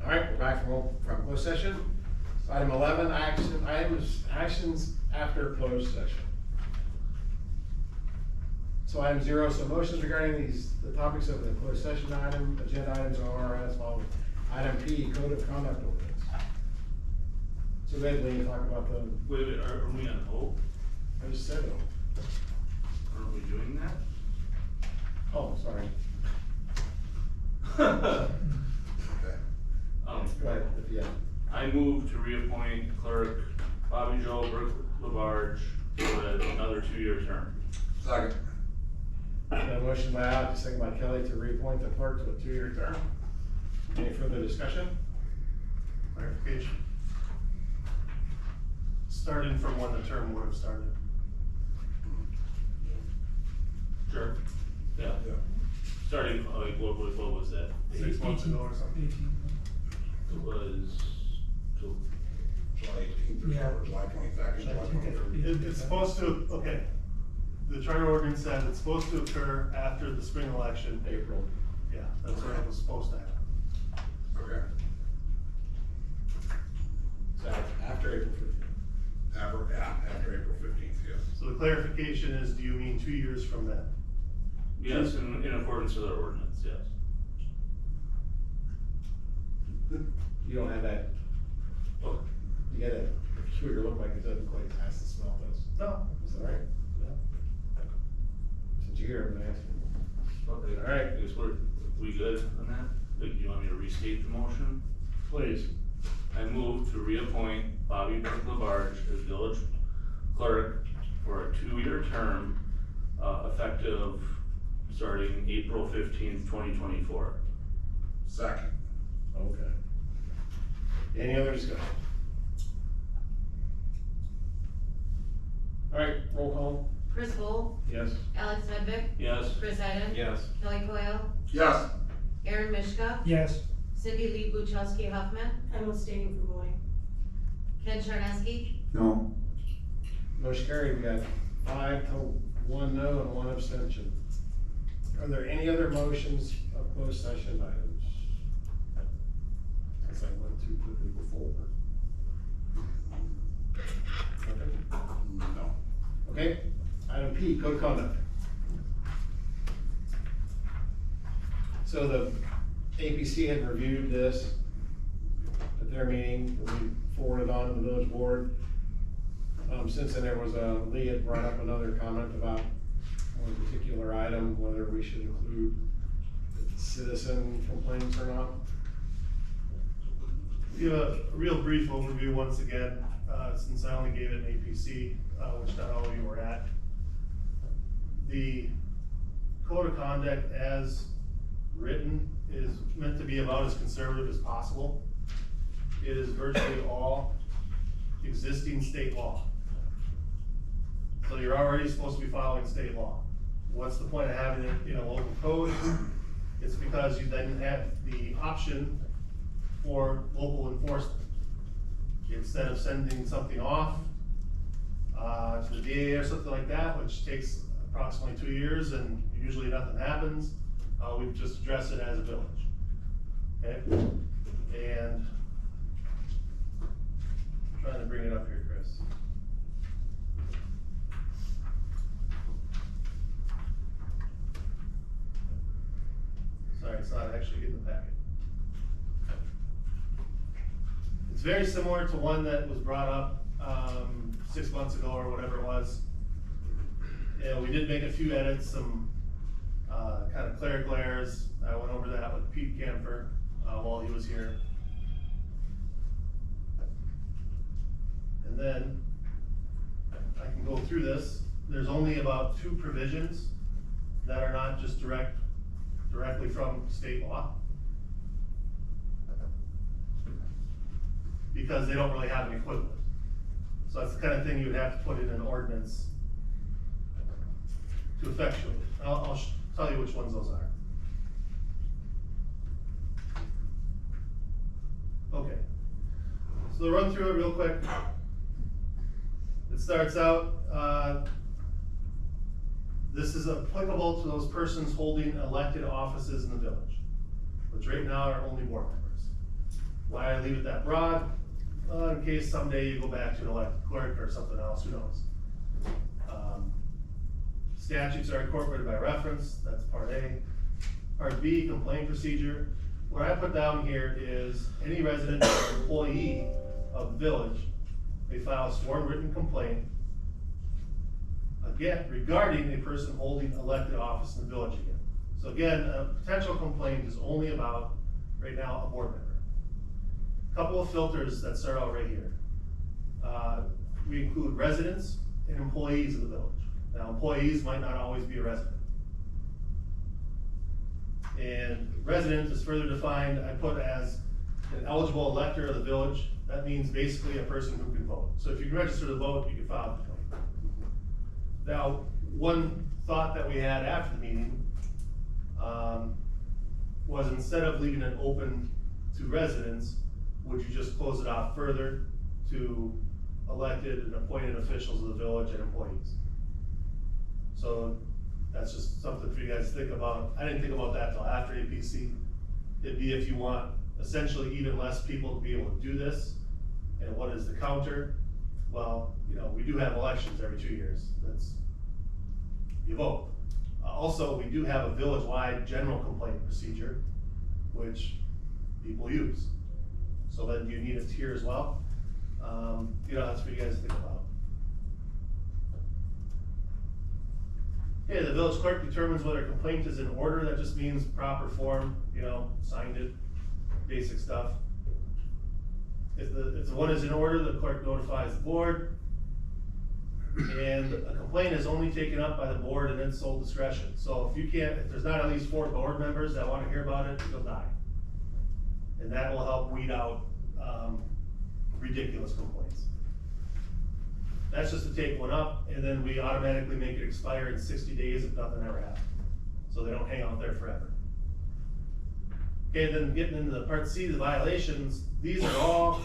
All right, we're back from closed session. Item 11, actions after closed session. So item 0, so motions regarding the topics of the closed session item, agenda items are as follows. Item P, code of conduct ordinance. So go ahead, Lee, talk about the, Wait, are we on hold? I just said it. Aren't we doing that? Oh, sorry. Go ahead, yeah. I move to reappoint clerk Bobby Joe Burke Labarge for another 2-year term. Second. A motion by Alex, second by Kelly to reappoint the clerk to a 2-year term. Any further discussion? Clarification. Starting from when the term would have started. Sure. Yeah. Starting, like, what was that? 6 months ago or something. It was, July 18th or so, or July 22nd, July 23rd. It's supposed to, okay, the charter ordinance said it's supposed to occur after the spring election. April. Yeah, that's when it was supposed to happen. Okay. So after April 15th. After April 15th, yes. So the clarification is, do you mean 2 years from then? yes, in accordance with our ordinance, yes. You don't have that, Oh, you got a peculiar look like it doesn't quite pass the smell test. No. Is that right? Since you're here, I'm gonna ask you. okay. All right. I guess we good on that? Like, do you want me to restate the motion? Please. I move to reappoint Bobby Burke Labarge as village clerk for a 2-year term, effective starting April 15th, 2024. Second. Okay. Any other discussion? All right, roll call. Chris Bull, Yes. Alex Medvick, Yes? Briesen, Yes. Kelly Coyle, Yes. Aaron Mishka, Yes. Cindy Lee Buchowski Huffman, I'm abstaining from voting. Ken Charneski, No. Motion carried, we got 5 to 1 no and 1 abstention. Are there any other motions of closed session items? As I went too quickly before. Okay. No. Okay, item P, code of conduct. So the APC had reviewed this at their meeting, we forwarded on to the village board. Since then, there was Lee had brought up another comment about one particular item, whether we should include citizen complaints or not. Give a real brief overview once again, since I only gave it an APC, which not all of you were at. The code of conduct as written is meant to be about as conservative as possible. It is virtually all existing state law. So you're already supposed to be following state law. What's the point of having it in a local code? It's because you then have the option for local enforcement. Instead of sending something off to the DA or something like that, which takes approximately 2 years and usually nothing happens, we just address it as a village. Okay? And I'm trying to bring it up here, Chris. It's very similar to one that was brought up, 6 months ago or whatever it was. Yeah, we did make a few edits, some, kind of clerical errors. I went over that with Pete Camper, while he was here. And then, I can go through this. There's only about 2 provisions that are not just directly from state law. Because they don't really have an equivalent. So that's the kind of thing you would have to put in an ordinance to effectuate it. I'll tell you which ones those are. Okay, so to run through it real quick. It starts out, this is applicable to those persons holding elected offices in the village, which right now are only board members. Why I leave it that broad? In case someday you go back to an elected clerk or something else, who knows? Statutes are incorporated by reference, that's part A. Part B, complaint procedure. What I put down here is any resident or employee of the village may file a sworn written complaint, again, regarding a person holding elected office in the village again. So again, a potential complaint is only about, right now, a board member. Couple of filters that start out right here. We include residents and employees of the village. Now, employees might not always be a resident. And resident is further defined, I put as an eligible elector of the village. That means basically a person who can vote. So if you can register to vote, you can file a complaint. Now, one thought that we had after the meeting was instead of leaving it open to residents, would you just close it off further to elected and appointed officials of the village and employees? So that's just something for you guys to think about. I didn't think about that till after APC. It'd be if you want essentially even less people to be able to do this. And what is the counter? Well, you know, we do have elections every 2 years. That's, you vote. Also, we do have a village-wide general complaint procedure, which people use. So then you need it here as well. You know, that's for you guys to think about. Okay, the village clerk determines whether a complaint is in order. That just means proper form, you know, signed it, basic stuff. If the one is in order, the clerk notifies the board. And a complaint is only taken up by the board in its sole discretion. So if there's not at least 4 board members that want to hear about it, you'll die. And that will help weed out ridiculous complaints. That's just to take one up, and then we automatically make it expire in 60 days if nothing ever happens. So they don't hang out there forever. Okay, then getting into the part C, the violations, these are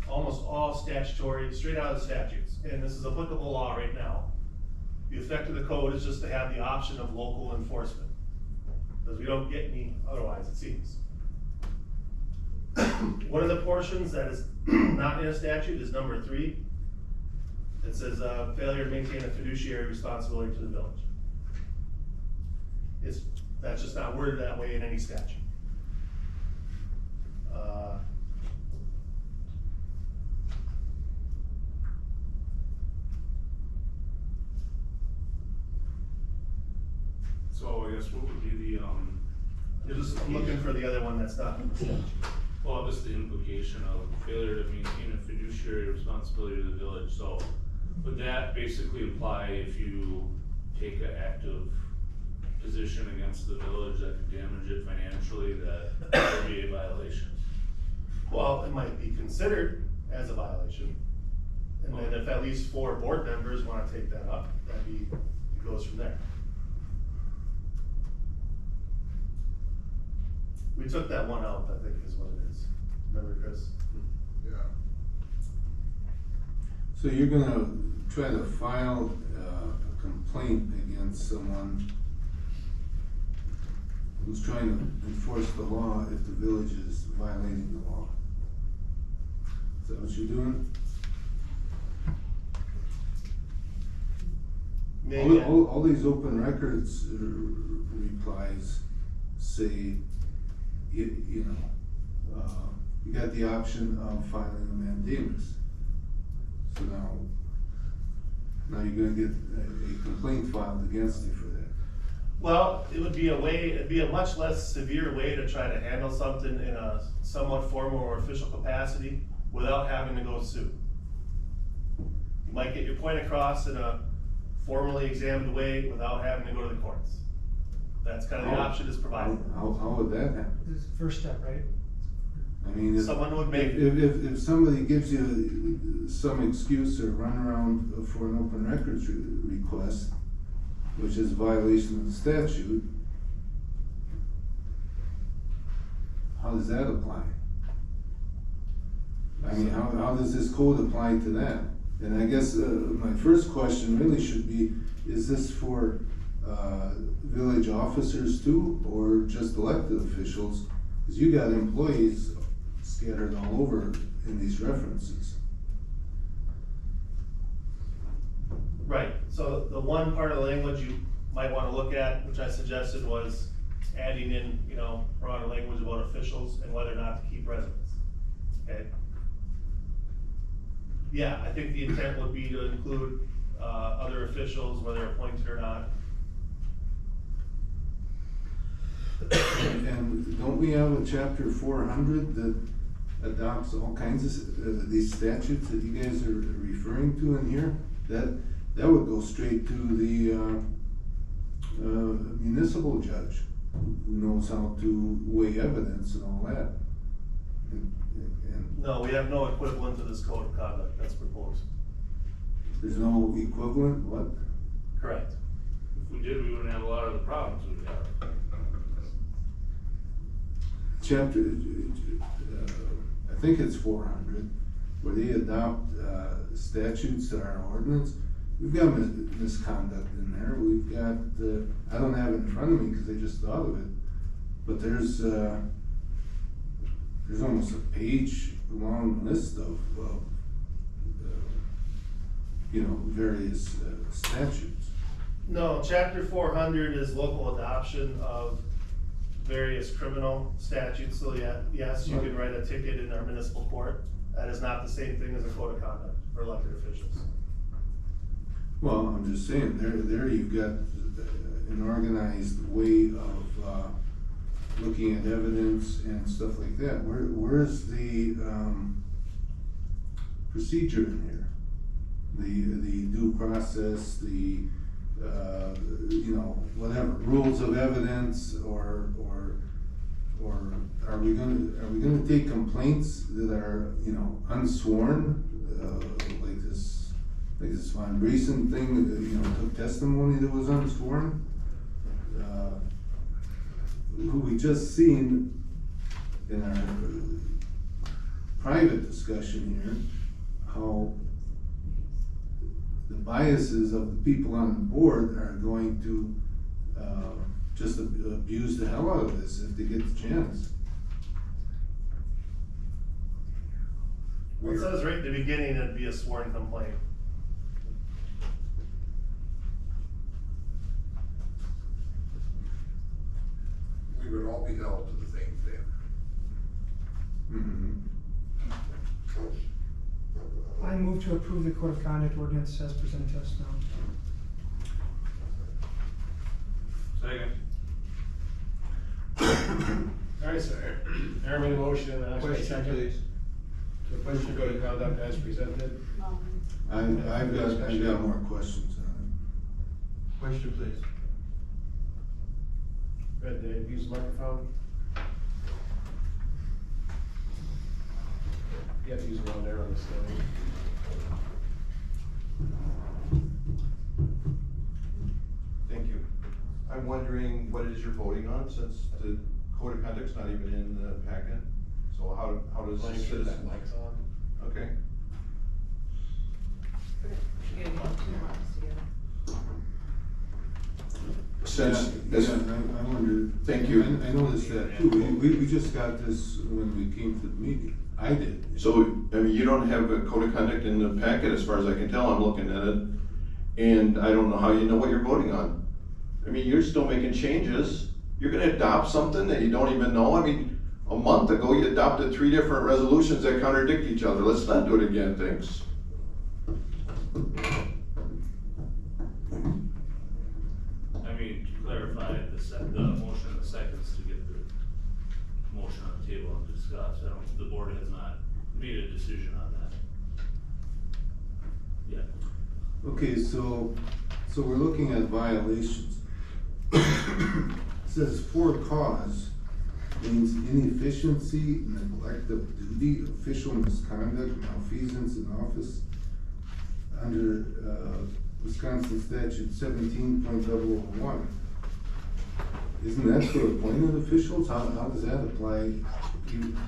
almost all statutory, straight out of the statutes. And this is applicable law right now. The effect of the code is just to have the option of local enforcement, because we don't get any otherwise, it seems. One of the portions that is not in a statute is number 3. It says failure to maintain a fiduciary responsibility to the village. That's just not worded that way in any statute. So I guess what would be the, I'm looking for the other one that's not in the statute. well, just the implication of failure to maintain a fiduciary responsibility to the village, so would that basically imply if you take an active position against the village that could damage it financially, that would be a violation? Well, it might be considered as a violation. And then if at least 4 board members wanna take that up, it goes from there. We took that one out, I think is what it is. Remember, Chris? Yeah. So you're gonna try to file a complaint against someone who's trying to enforce the law if the village is violating the law. Is that what you're doing? Maybe. All these open records replies say, you got the option of filing a mandamus. So now you're gonna get a complaint filed against you for that. Well, it would be it'd be a much less severe way to try to handle something in a somewhat formal or official capacity without having to go sue. You might get your point across in a formally examined way without having to go to the courts. That's kind of the option that's provided. How would that happen? This is the first step, right? I mean, Someone would make. if somebody gives you some excuse or runaround for an open records request, which is a violation of the statute, how does that apply? I mean, how does this code apply to that? And I guess my first question really should be, is this for village officers too, or just elected officials? Because you got employees scattered all over in these references. Right, so the one part of the language you might wanna look at, which I suggested, was adding in, broader language about officials and whether or not to keep residents, okay? Yeah, I think the intent would be to include, other officials, whether appointed or not. And don't we have a chapter 400 that adopts all kinds of these statutes that you guys are referring to in here? That would go straight to the municipal judge, who knows how to weigh evidence and all that. And No, we have no equivalent to this code of conduct that's proposed. there's no equivalent, what? Correct. If we did, we wouldn't have a lot of the problems we have. Chapter, I think it's 400, where they adopt statutes to our ordinance. We've got misconduct in there. We've got, I don't have it in front of me because I just thought of it, but there's almost a page long list of various statutes. No, chapter 400 is local adoption of various criminal statutes, so yes, you can write a ticket in our municipal court. That is not the same thing as a code of conduct for elected officials. Well, I'm just saying, there you've got an organized way of looking at evidence and stuff like that. Where's the procedure in here? The due process, the whatever, rules of evidence, or are we gonna take complaints that are, unsworn, like this Von Briesen thing, that, took testimony that was unsworn? Who we just seen in our private discussion here, how the biases of the people on the board are going to just abuse the hell out of this if they get the chance. Well, it says right at the beginning it'd be a sworn complaint. We would all be held to the same standard. Mm-hmm. I move to approve the code of conduct ordinance as presented to us now. Second. All right, sir. Aaron made a motion, and I Question, second. please. To push the code of conduct as presented. I've got more questions on Question, please. Go ahead, Dave, use the microphone. You have to use it around there on the stand. Thank you. I'm wondering what it is you're voting on, since the code of conduct's not even in the packet. So how does Make sure that citizens? mic's on. Okay. She gave you 2 months to get it. it. Since Yeah, I wondered. Thank you. I noticed that too. We just got this when we came to the meeting. I did. So, I mean, you don't have a code of conduct in the packet, as far as I can tell. I'm looking at it, and I don't know how you know what you're voting on. I mean, you're still making changes. You're gonna adopt something that you don't even know. I mean, A month ago, you adopted 3 different resolutions that contradict each other. Let's not do it again, thanks. I mean, to clarify, the motion and the seconds to get the motion on the table and discuss. The board has not made a decision on that yet. Okay, so we're looking at violations. It says for cause means inefficiency, neglect of duty, official misconduct, malfeasance in office under Wisconsin statute 17.001. Isn't that for appointed officials? How does that apply,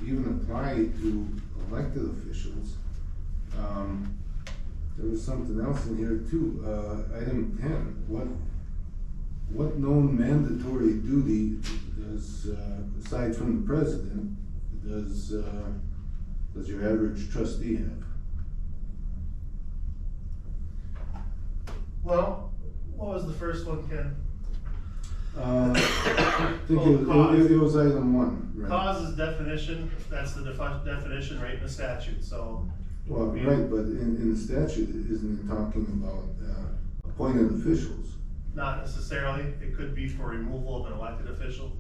even apply to elected officials? There was something else in here too, item 10, what known mandatory duty does, aside from the president, does your average trustee have? Well, what was the first one, Ken? I think Well, it was item 1, right? Cause is definition, that's the definition right in the statute, so. Well, right, but in the statute, isn't it talking about appointed officials? Not necessarily, it could be for removal of an elected official.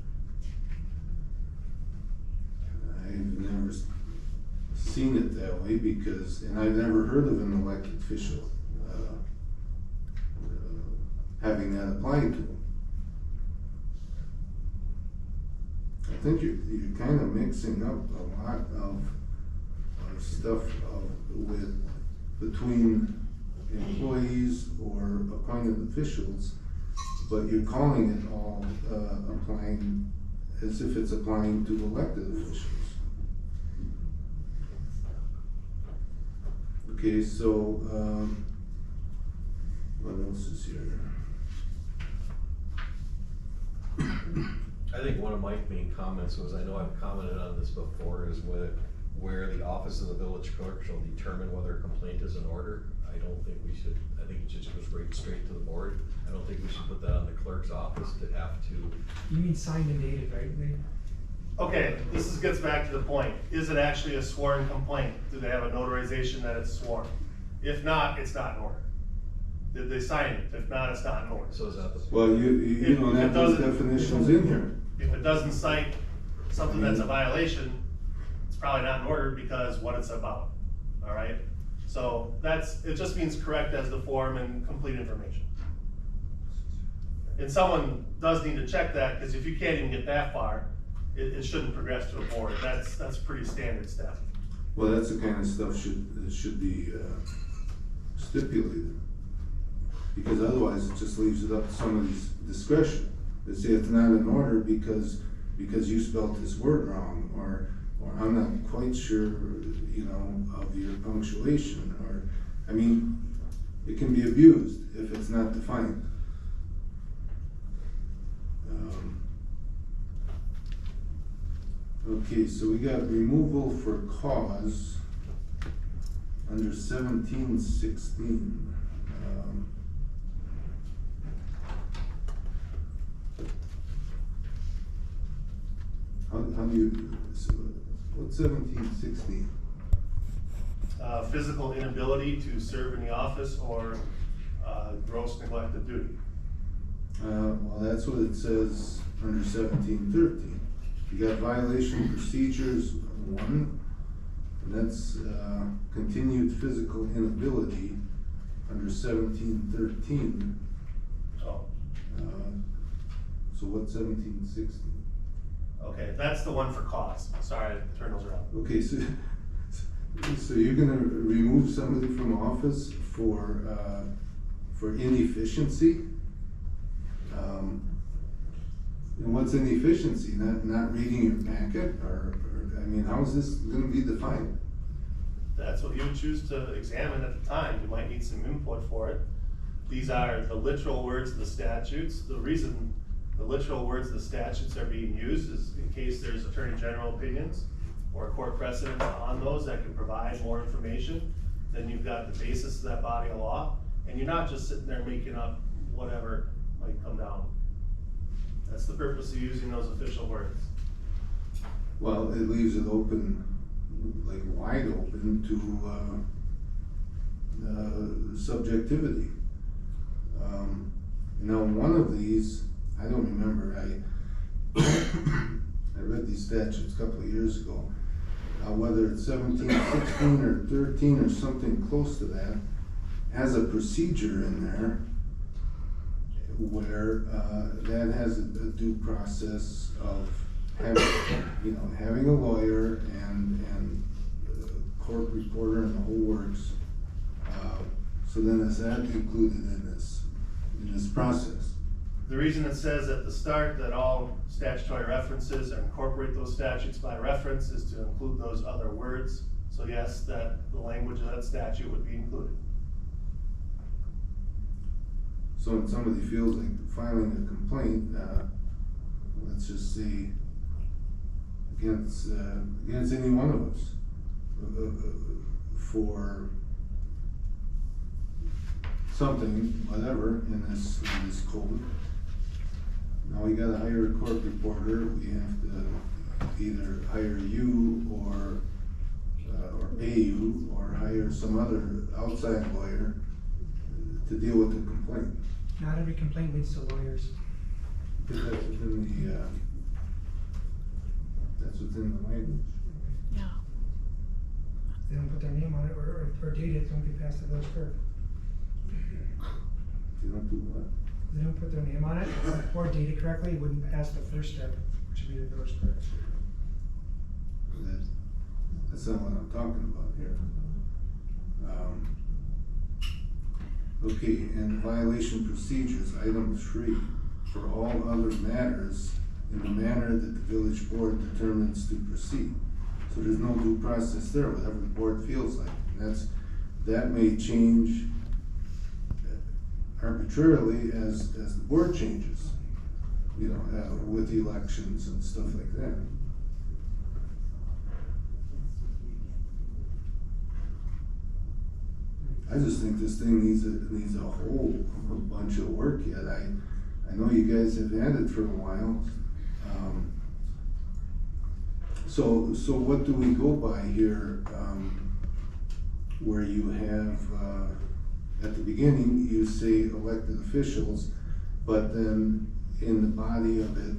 I've never seen it that way because, and I've never heard of an elected official having that applied to them. I think you're kind of mixing up a lot of stuff between employees or appointed officials, but you're calling it all applying as if it's applying to elected officials. Okay, so what else is here? I think one of my main comments was, I know I've commented on this before, is where the office of the village clerk shall determine whether a complaint is in order. I don't think we should, I think it just goes right straight to the board. I don't think we should put that on the clerk's office to have to. You mean signed and dated, right, Lee? Okay, gets back to the point, is it actually a sworn complaint? Do they have a notarization that it's sworn? If not, it's not in order. Did they sign it? If not, it's not in order. So is that the? Well, you don't have those definitions in here. If it doesn't cite something that's a violation, it's probably not in order because what it's about, all right? So it just means correct as the form and complete information. And someone does need to check that, because if you can't even get that far, it shouldn't progress to a board. That's pretty standard stuff. Well, that's the kind of stuff should be stipulated. Because otherwise it just leaves it up to somebody's discretion. They say it's not in order because you spelled this word wrong, or I'm not quite sure, of your punctuation, or, I mean, it can be abused if it's not defined. Okay, so we got removal for cause under 1716. How do you, so what's 1716? Physical inability to serve in the office or gross neglect of duty. Well, that's what it says under 1713. You got violation procedures 1, and that's continued physical inability under 1713. Oh. So what's 1716? Okay, that's the one for cause. Sorry, I turned those around. Okay, so you're gonna remove somebody from office for inefficiency? And what's inefficiency? Not reading your packet, or I mean, how is this gonna be defined? That's what you would choose to examine at the time. You might need some input for it. These are the literal words of the statutes. The reason the literal words of the statutes are being used is in case there's Attorney General opinions or court precedents on those that can provide more information. Then you've got the basis of that body of law, and you're not just sitting there making up whatever might come down. That's the purpose of using those official words. Well, it leaves it open, like wide open to, subjectivity. Now, one of these, I don't remember, I read these statutes a couple of years ago, whether it's 17, 16, or 13, or something close to that, has a procedure in there where, that has a due process of having a lawyer and court reporter and the whole works. So then is that included in this process? The reason it says at the start that all statutory references incorporate those statutes by reference is to include those other words. So yes, that the language of that statute would be included. So when somebody feels like filing a complaint, let's just say against any one of us, for something, whatever, in this code. Now we gotta hire a court reporter, we have to either hire you or pay you, or hire some other outside lawyer to deal with the complaint. Not every complaint leads to lawyers. Because that's within the language. Yeah. They don't put their name on it or date it, don't get past the village clerk. They don't do what? They don't put their name on it or date it correctly, it wouldn't pass the first step, which would be the village clerk. That's not what I'm talking about here. Okay, and violation procedures, item 3, for all other matters in the manner that the village board determines to proceed. So there's no due process there, whatever the board feels like. And that may change arbitrarily as the board changes, with elections and stuff like that. I just think this thing needs a whole bunch of work yet. I know you guys have had it for a while. So what do we go by here, where you have, at the beginning, you say elected officials, but then in the body of it,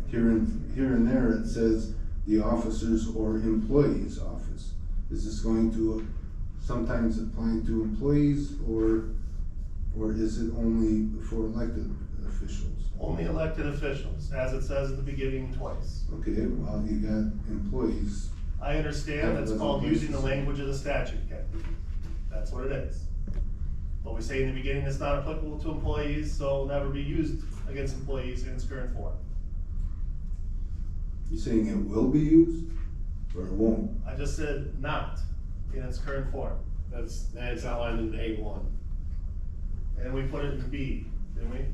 here and there, it says the officers or employees' office. Is this going to sometimes apply to employees, or is it only for elected officials? Only elected officials, as it says at the beginning twice. Okay, well, you got employees. I understand that's called using the language of the statute, Ken. That's what it is. But we say in the beginning it's not applicable to employees, so it will never be used against employees in its current form. You saying it will be used, or it won't? I just said not in its current form. That's outlined in A1. And we put it in B, didn't we?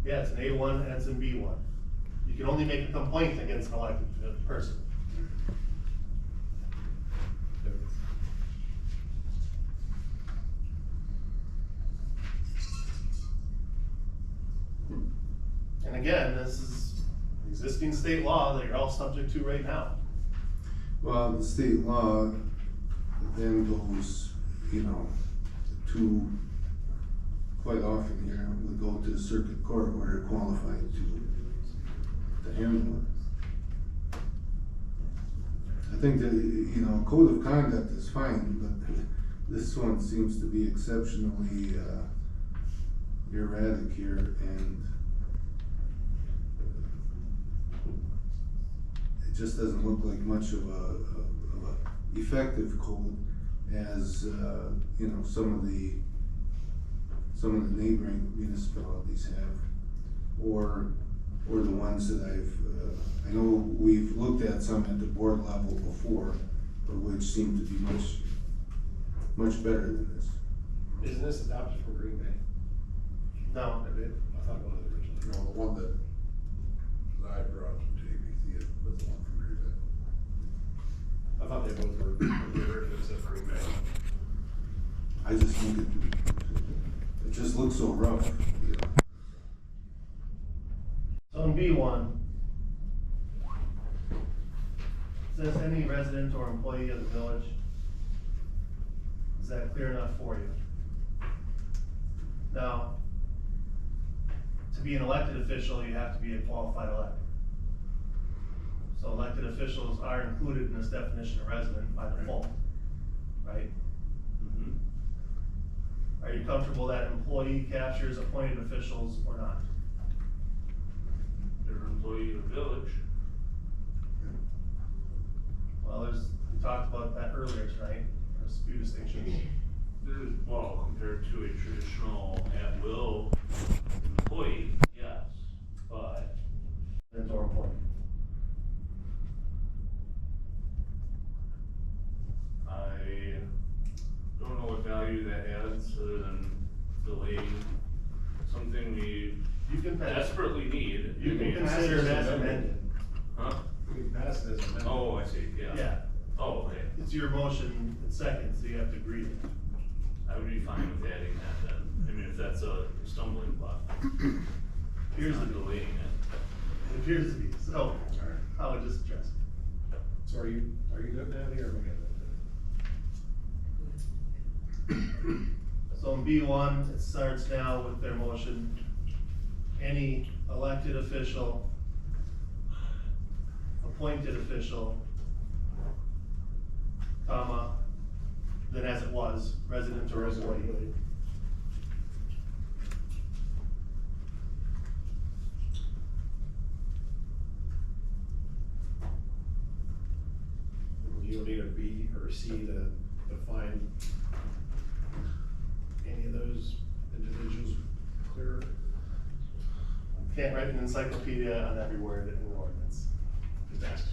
Yeah, it's in A1 and it's in B1. You can only make a complaint against an elected person. And again, this is existing state law that you're all subject to right now. Well, the state law then goes, to, quite often here, would go to the circuit court where they're qualified to handle it. I think that, code of conduct is fine, but this one seems to be exceptionally, erratic here, and it just doesn't look like much of a effective code as, some of the neighboring municipalities have, or the ones that I know we've looked at some at the board level before, but which seem to be much better than this. Isn't this adopted from Green Bay? No. I thought one of the original. No, the one that I brought to JBC was the one from Green Bay. I thought they both were the original except Green Bay. I just think it just looks so rough. B1 says any resident or employee of the village. Is that clear enough for you? Now, to be an elected official, you have to be a qualified elector. So elected officials are included in this definition of resident by default, right? Mhm. Are you comfortable that employee captures appointed officials or not? They're an employee of the village. Well, we talked about that earlier tonight, there's a few distinctions. Well, compared to a traditional at-will employee, yes, but. That's our point. I don't know what value that adds other than delaying something we You can pass, desperately need. you can consider it as amended. Huh? We can pass it as amended. Oh, I see, yeah. Yeah, Oh, okay. it's your motion, it's second, so you have to agree to it. I would be fine with adding that then. I mean, if that's a stumbling block. Here's the Not deal. delaying it. Here's the deal, so, I would just address it. So are you good, Natalie, or am I good? So in B1, it starts now with their motion, any elected official, appointed official, comma, then as it was, resident or employee. You don't need a B or a C to define any of those individuals clearer. Can't write an encyclopedia on every word in the ordinance. Just ask.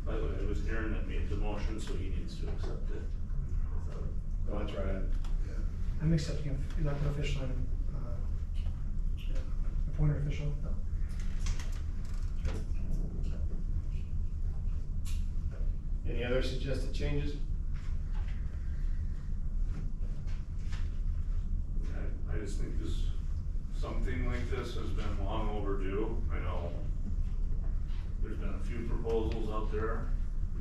By the way, it was Aaron that made the motion, so he needs to accept it. Oh, that's right. I'm accepting elected official and, appointed official. Any other suggested changes? I just think something like this has been long overdue. I know there's been a few proposals out there,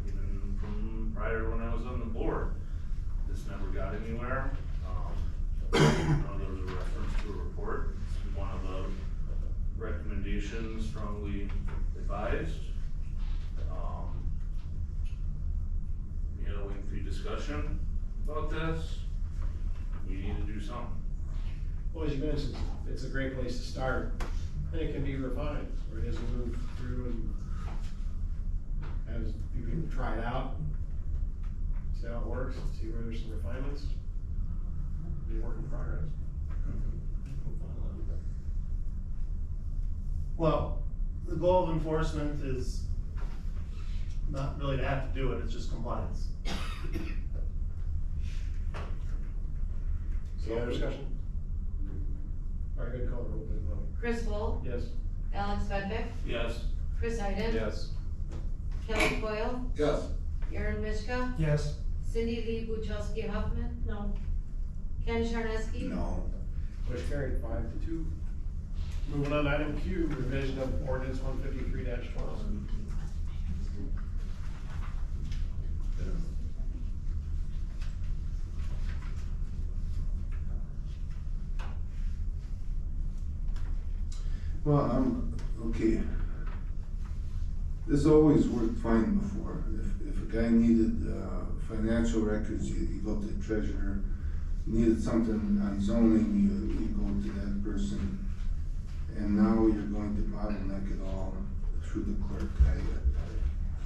even from prior to when I was on the board. This never got anywhere. I know there was a reference to a report. It's one of the recommendations strongly advised. We had a lengthy discussion about this. We need to do something. Well, as you mentioned, it's a great place to start, and it can be refined, or it is moved through and as you can try it out, see how it works, see where there's some refinements. Be a work in progress. Well, the goal of enforcement is not really to have to do it, it's just compliance. Any other discussion? All right, good call, roll please, Bob. Chris Bull, Yes. Alex Bedwick, Yes. Chris Iden. Yes. Kelly Coyle, Yes. Aaron Mishka, Yes. Cindy Lee Buchowski Huffman, No. Ken Charneski. No. Motion carried 5-2. Moving on to item Q, revision of ordinance 153-12. Well, okay. This always worked fine before. If a guy needed, financial records, you go to the treasurer. Needed something on zoning, you go to that person. And now you're going to bottleneck it all through the clerk.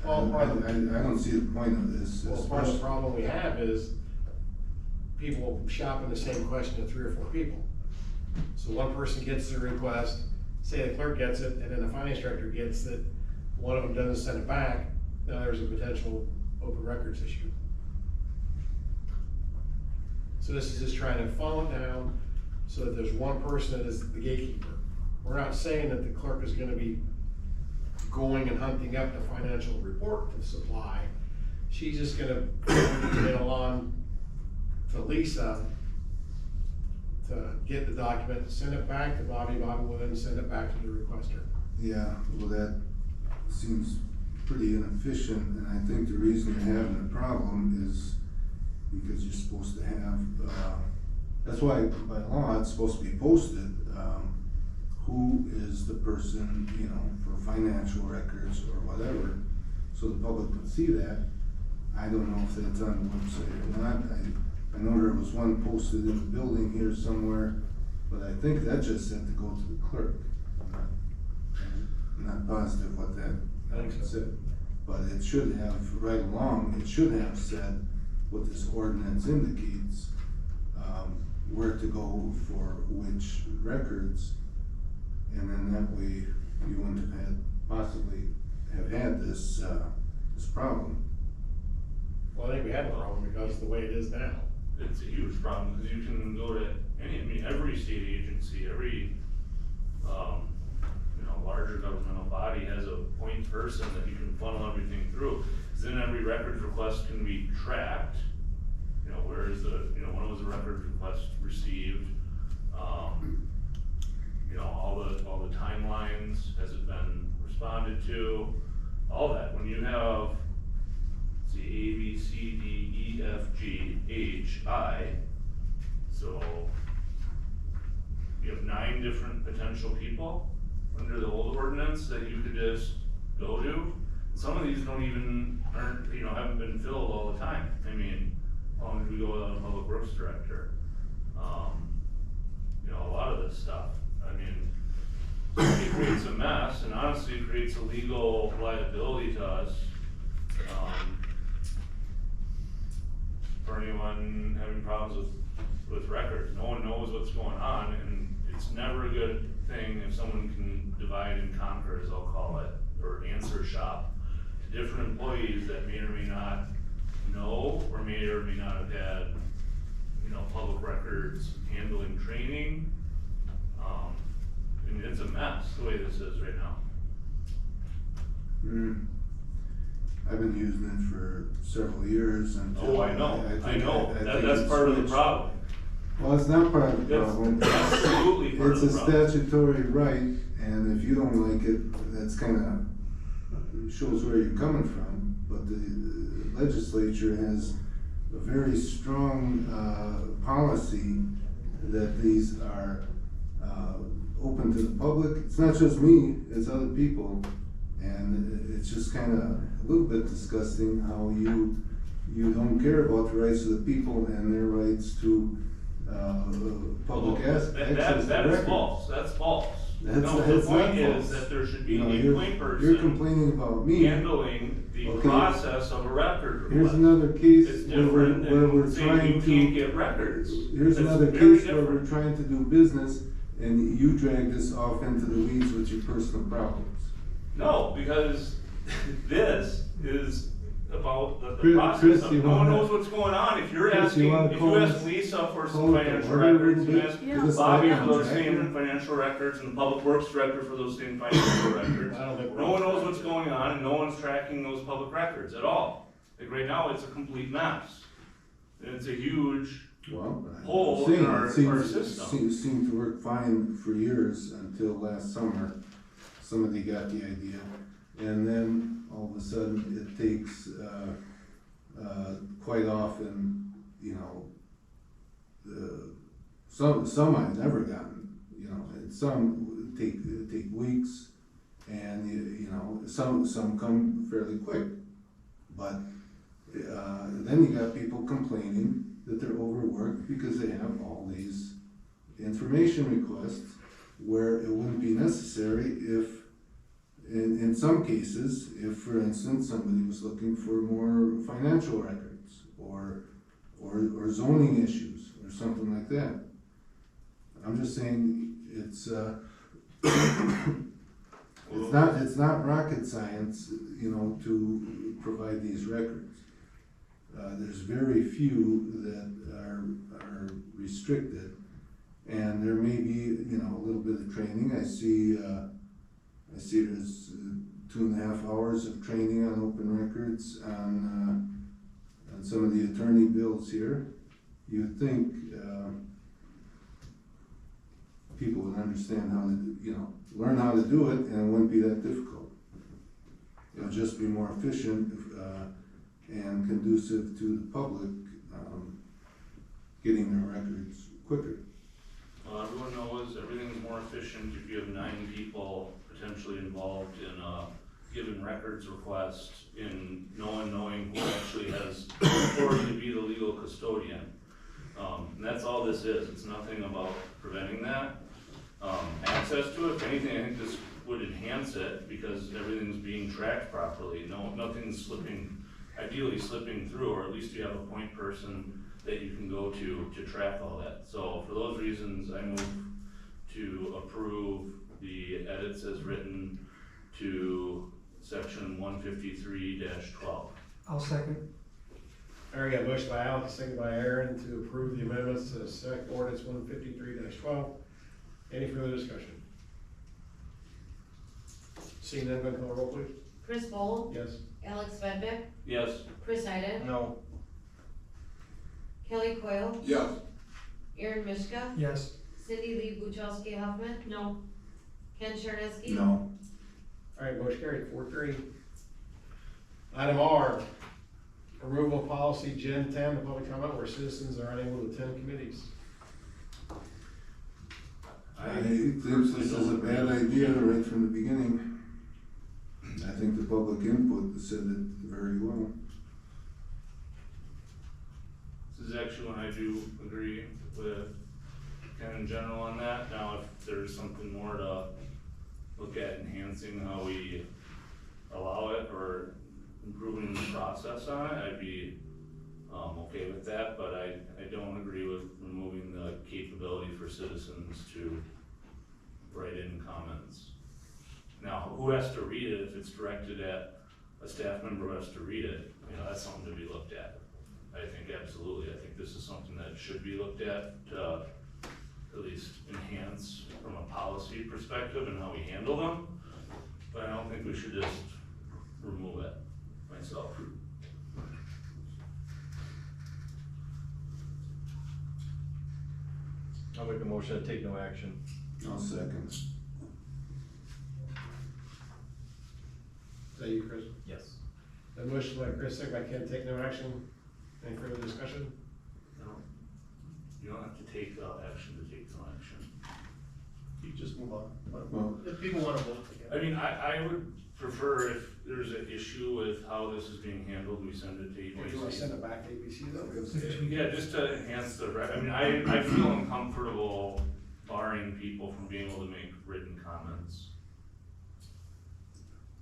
I don't see the point of this. Well, part of the problem we have is people shopping the same question to 3 or 4 people. So one person gets the request, say the clerk gets it, and then the finance director gets it, one of them doesn't send it back, now there's a potential open records issue. So this is just trying to funnel it down so that there's one person that is the gatekeeper. We're not saying that the clerk is gonna be going and hunting up the financial report to supply. She's just gonna get along to Lisa to get the document, send it back to Bobby will then send it back to the requester. Yeah, well, that seems pretty inefficient, and I think the reason you're having a problem is because you're supposed to have, that's why by law, it's supposed to be posted, who is the person, you know, for financial records or whatever, so the public can see that. I don't know if that's on the website or not. I know there was one posted in the building here somewhere, but I think that just had to go to the clerk. I'm not positive what that said, but it should have, right along, it should have said what this ordinance indicates, where to go for which records, and then that way you wouldn't have possibly have had this problem. Well, I think we have a problem because the way it is now. It's a huge problem, because you can go to every state agency, every, larger governmental body has a point person that you can funnel everything through. Because then every records request can be tracked, where is when was the records request received? All the timelines, has it been responded to? All that, when you have, A, B, C, D, E, F, G, H, I, so you have 9 different potential people under the old ordinance that you could just go to. Some of these haven't been filled all the time. How long did we go without a public works director? A lot of this stuff. It creates a mess, and honestly it creates a legal liability to us. For anyone having problems with records, no one knows what's going on, and it's never a good thing if someone can divide and conquer, as I'll call it, or answer shop to different employees that may or may not know, or may not have had, public records handling training. It's a mess the way this is right now. I've been using it for several years until. Oh, I know. That's part of the problem. Well, it's not part of the problem. That's absolutely part of the problem. It's a statutory right, and if you don't like it, that's kinda shows where you're coming from. But the legislature has a very strong, policy that these are, open to the public. It's not just me, it's other people. And it's just kinda a little bit disgusting how you don't care about the rights of the people and their rights to, public access to records. That is false, that's false. The point not is false. that there should be a point person. You're complaining about me. Handling the process of a record request. Here's another case It's where different we're than saying trying you to. can't get records. Here's It's another very case where different. we're trying to do business and you drag this off into the weeds with your personal problems. No, because this is about the Chris, process of, you no one wanna- knows what's going on. If you're Chris, you asking, wanna if call you ask this- Lisa for some call it financial order a records, little you bit? ask Give us Bobby that for those contract. same financial records, and the public works director for those same financial records. I don't think we're No one on knows track what's yet. going on, and no one's tracking those public records at all. Like right now, it's a complete mess. And it's a huge Well, hole I'm in saying, our it system. seemed to work fine for years until last summer. Somebody got the idea, and then all of a sudden it takes, quite often, some I've never gotten, and some take weeks, and some come fairly quick. But then you got people complaining that they're overworked because they have all these information requests where it wouldn't be necessary if, in some cases, if, for instance, somebody was looking for more financial records or zoning issues or something like that. I'm just saying it's it's not rocket science, to provide these records. There's very few that are restricted, and there may be, a little bit of training. I see there's 2.5 hours of training on open records on some of the attorney bills here. You'd think, people would understand how to, learn how to do it, and it wouldn't be that difficult. It'll just be more efficient, and conducive to the public, getting their records quicker. Well, everyone knows everything's more efficient if you have 9 people potentially involved in a given records request, in no one knowing who actually has authority to be the legal custodian. And that's all this is. It's nothing about preventing that. Access to it, if anything, I think this would enhance it because everything's being tracked properly. Nothing's ideally slipping through, or at least you have a point person that you can go to track all that. So for those reasons, I move to approve the edits as written to section 153-12. I'll second. All right, got a motion by Alex, second by Aaron to approve the amendments to ordinance 153-12. Any further discussion? Seeing none, go to the roll, please. Chris Bowl, Yes. Alex Venbeck, Yes. Chris Iden, No. Kelly Coyle, Yes. Aaron Mishka, Yes. Cindy Lee Buchowski Huffman, No. Ken Charneski. No. All right, motion carried, 4-3. Item R, removal of policy Gen 10, the public comment where citizens are unable to attend committees. I think this is a bad idea right from the beginning. I think the public input said it very well. This is actually when I do agree with Ken in general on that. Now, if there's something more to look at enhancing how we allow it or improving the process on it, I'd be okay with that, but I don't agree with removing the capability for citizens to write in comments. Now, who has to read it? If it's directed at a staff member who has to read it, that's something to be looked at. I think absolutely, I think this is something that should be looked at to at least enhance from a policy perspective and how we handle them, but I don't think we should just remove it myself. I'll make a motion to take no action. I'll second. Is that you, Chris? Yes. A motion by Chris, second by Ken, take no action. Any further discussion? No, you don't have to take action to take no action. You just move on. Well, If people wanna vote together. I mean, I would prefer if there's an issue with how this is being handled, we send it to Or do you wanna send ABC. it back to ABC though? Yeah, just to enhance the, I feel uncomfortable barring people from being able to make written comments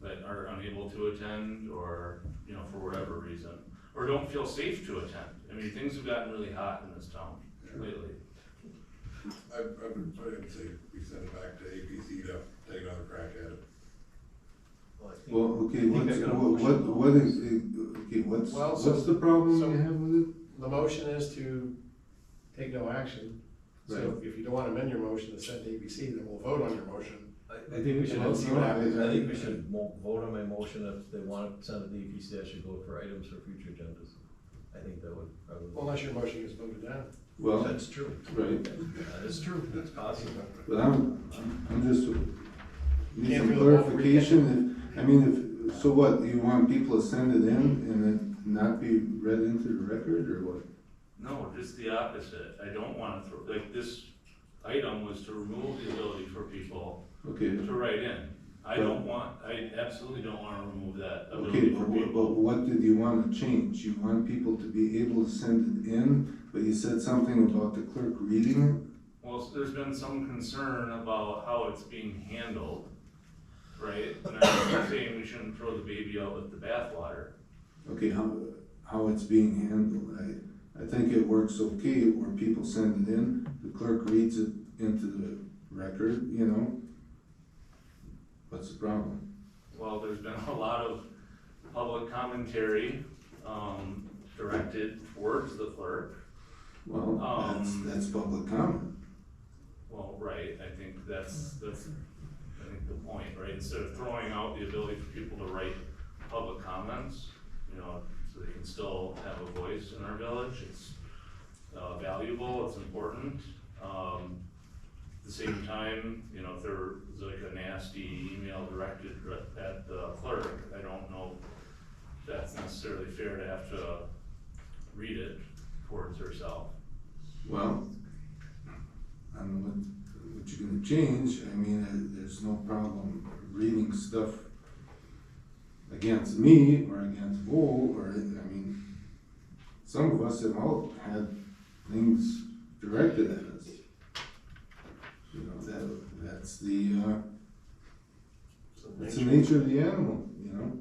that are unable to attend or, for whatever reason, or don't feel safe to attend. I mean, things have gotten really hot in this town lately. I would say we send it back to APC to take another crack at it. well, okay, I think I got a motion. Well, what's the problem so- you have with it? The motion is to take no action. So Right. if you don't wanna amend your motion to send to ABC, then we'll vote on your motion. I think we should, And then see what happens. I think we should vote on my motion. If they want to send it to EPC, I should vote for items for future agendas. I think that would probably. Well, unless your motion gets voted down. Well, That's true. right, That is true. That's possible. but I'm just, need Can't some do the vote for clarification. So what, you want people to send it in and then not be read into the record, or what? No, just the opposite. I don't wanna this item was to remove the ability for people Okay, to write in. I absolutely don't wanna remove that ability okay, for but people. what did you want to change? You want people to be able to send it in, but you said something about the clerk reading it? Well, there's been some concern about how it's being handled, right? And I'm not saying we shouldn't throw the baby out with the bathwater. Okay, how it's being handled, I think it works okay where people send it in, the clerk reads it into the record, What's the problem? Well, there's been a lot of public commentary, directed towards the clerk. Well, that's public comment. Well, right, I think that's I think the point, right? Instead of throwing out the ability for people to write public comments, so they can still have a voice in our village, it's valuable, it's important. the same time, you know, if there was like a nasty email directed at the clerk, I don't know if that's necessarily fair to have to read it towards herself. Well, I don't know what you're gonna change. I mean, there's no problem reading stuff against me or against Bo, or, I mean, some of us have all had things directed at us. You know, that's the nature of the animal, you know?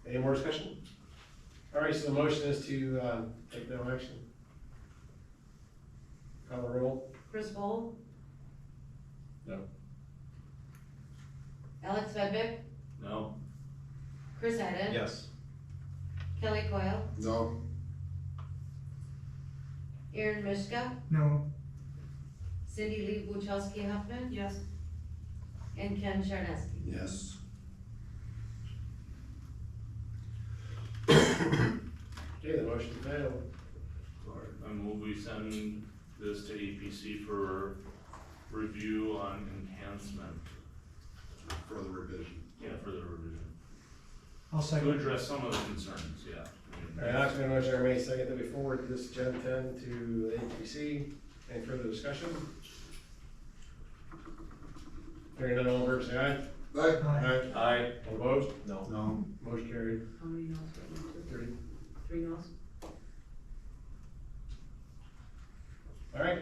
Any more discussion? All right, so the motion is to, take no action. Call the roll. Chris Bowl, No. Alex Vedvik, No? Chris Iden. Yes. Kelly Coyle, No. Aaron Mishka, No, Cindy Lee Buchowski Huffman, Yes. and Ken Charneski. Yes. Okay, the motion failed. I move we send this to APC for review on enhancement. Further revision. Yeah, further revision. I'll To second. address some of the concerns, yeah. All right, Alex made a motion, I made a second, that we forward this Gen 10 to the APC. Any further discussion? Hearing none, all in favor, say aye. Aye. Aye. All opposed? No. No. Motion carried. How many no's were there? 30. 3 no's? All right,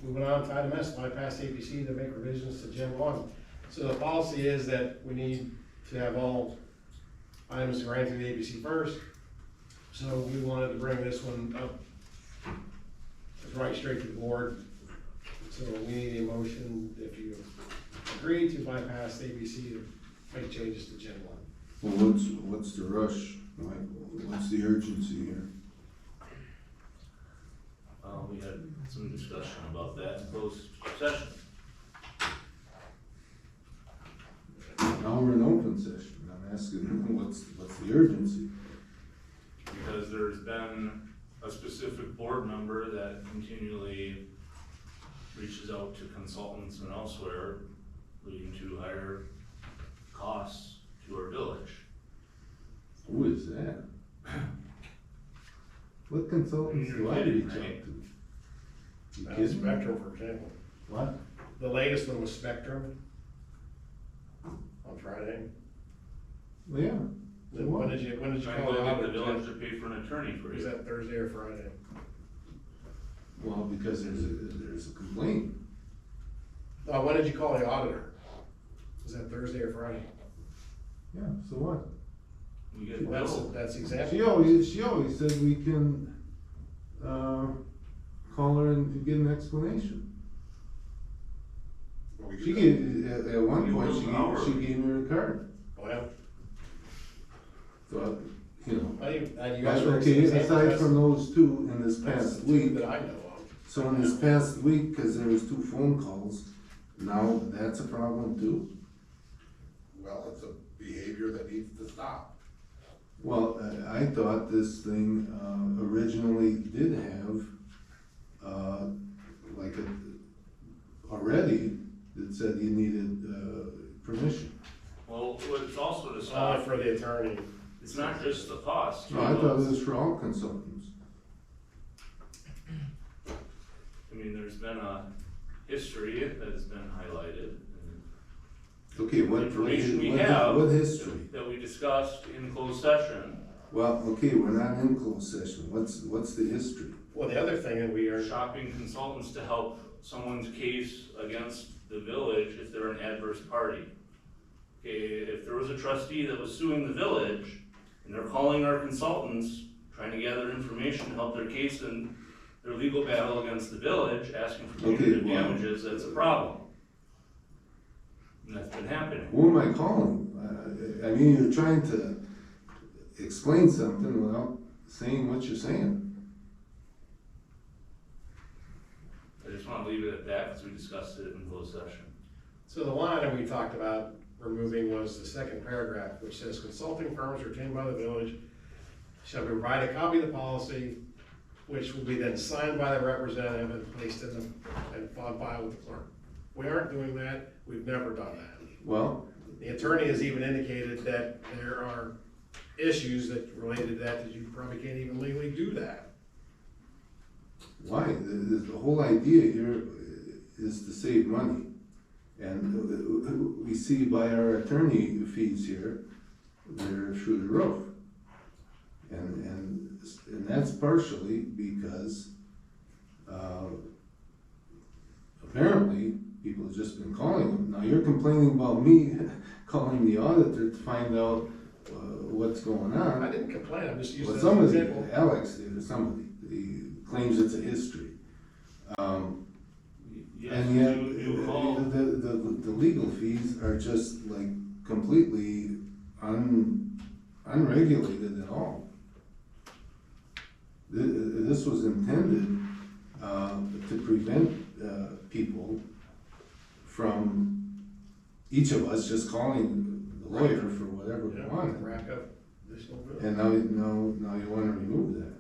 moving on to item S, bypass APC to make revisions to Gen 1. So the policy is that we need to have all items ran through the APC first. So we wanted to bring this one up right straight to the board. So we need a motion, if you agree to bypass APC to make changes to Gen 1. Well, what's the rush? What's the urgency here? We had some discussion about that in closed session. Now we're in open session. I'm asking, what's the urgency? Because there's been a specific board member that continually reaches out to consultants and elsewhere, leading to higher costs to our village. Who is that? What consultants do I reach out to? You kidding me? Spectrum, for example. What? The latest one was Spectrum on Friday. Well, yeah. Then when did you Trying call to it get out? the village to pay for an attorney for Was you. that Thursday or Friday? Well, because there's a complaint. When did you call the auditor? Was that Thursday or Friday? Yeah, so what? We get That's, billed. that's She exactly. always said we can, call her and get an explanation. Well, we She could- gave, at one You point, will she hourly. gave me her card. Well, So, you know. you guys were. Okay, aside from those two in this That's past the two week, that I know of. so in this past week, cause there was 2 phone calls, now that's a problem too? Well, it's a behavior that needs to stop. Well, I thought this thing, originally did have, like already, that said you needed, permission. Well, what it's also to Only stop, for the attorney. it's not just the cost. No, I thought it was for all consultants. I mean, there's been a history that has been highlighted. Okay, what Information we have. what history? That we discussed in closed session, Well, okay, we're not in closed session, what's the history? Well, the other thing that we are, shopping consultants to help someone's case against the village if they're an adverse party. Okay, if there was a trustee that was suing the village, and they're calling our consultants, trying to gather information to help their case in their legal battle against the village, asking for Okay, punitive well- damages, that's a problem. And that's been happening. Who am I calling? I mean, you're trying to explain something without saying what you're saying. I just wanna leave it at that, because we discussed it in closed session. so the one item we talked about removing was the second paragraph, which says consulting firms retained by the village shall provide a copy of the policy, which will be then signed by the representative and placed in the, and on file with the clerk. We aren't doing that, we've never done that. Well, The attorney has even indicated that there are issues that related to that you probably can't even legally do that. why? The whole idea here is to save money. And we see by our attorney fees here, they're through the roof. And that's partially because, apparently, people have just been calling them. Now, you're complaining about me calling the auditor to find out, what's going on. I didn't complain, I'm just using Well, it as an somebody, example. Alex did, or somebody, he claims it's a history. Yes, And yet, you called. the legal fees are just like completely unregulated at all. This was intended, to prevent, people from, each of us just calling the lawyer for whatever we Yeah, wanted. rack up additional bills. And now you wanna remove that.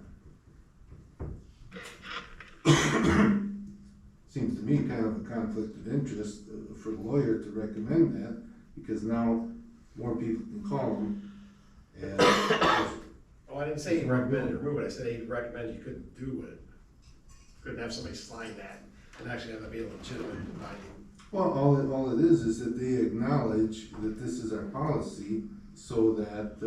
Seems to me kind of a conflict of interest for the lawyer to recommend that, because now more people can call them. And Oh, I didn't say he recommended remove it, I said he recommended you couldn't do it. Couldn't have somebody sign that, and actually have that be a legitimate binding. well, all it is that they acknowledge that this is our policy, so that,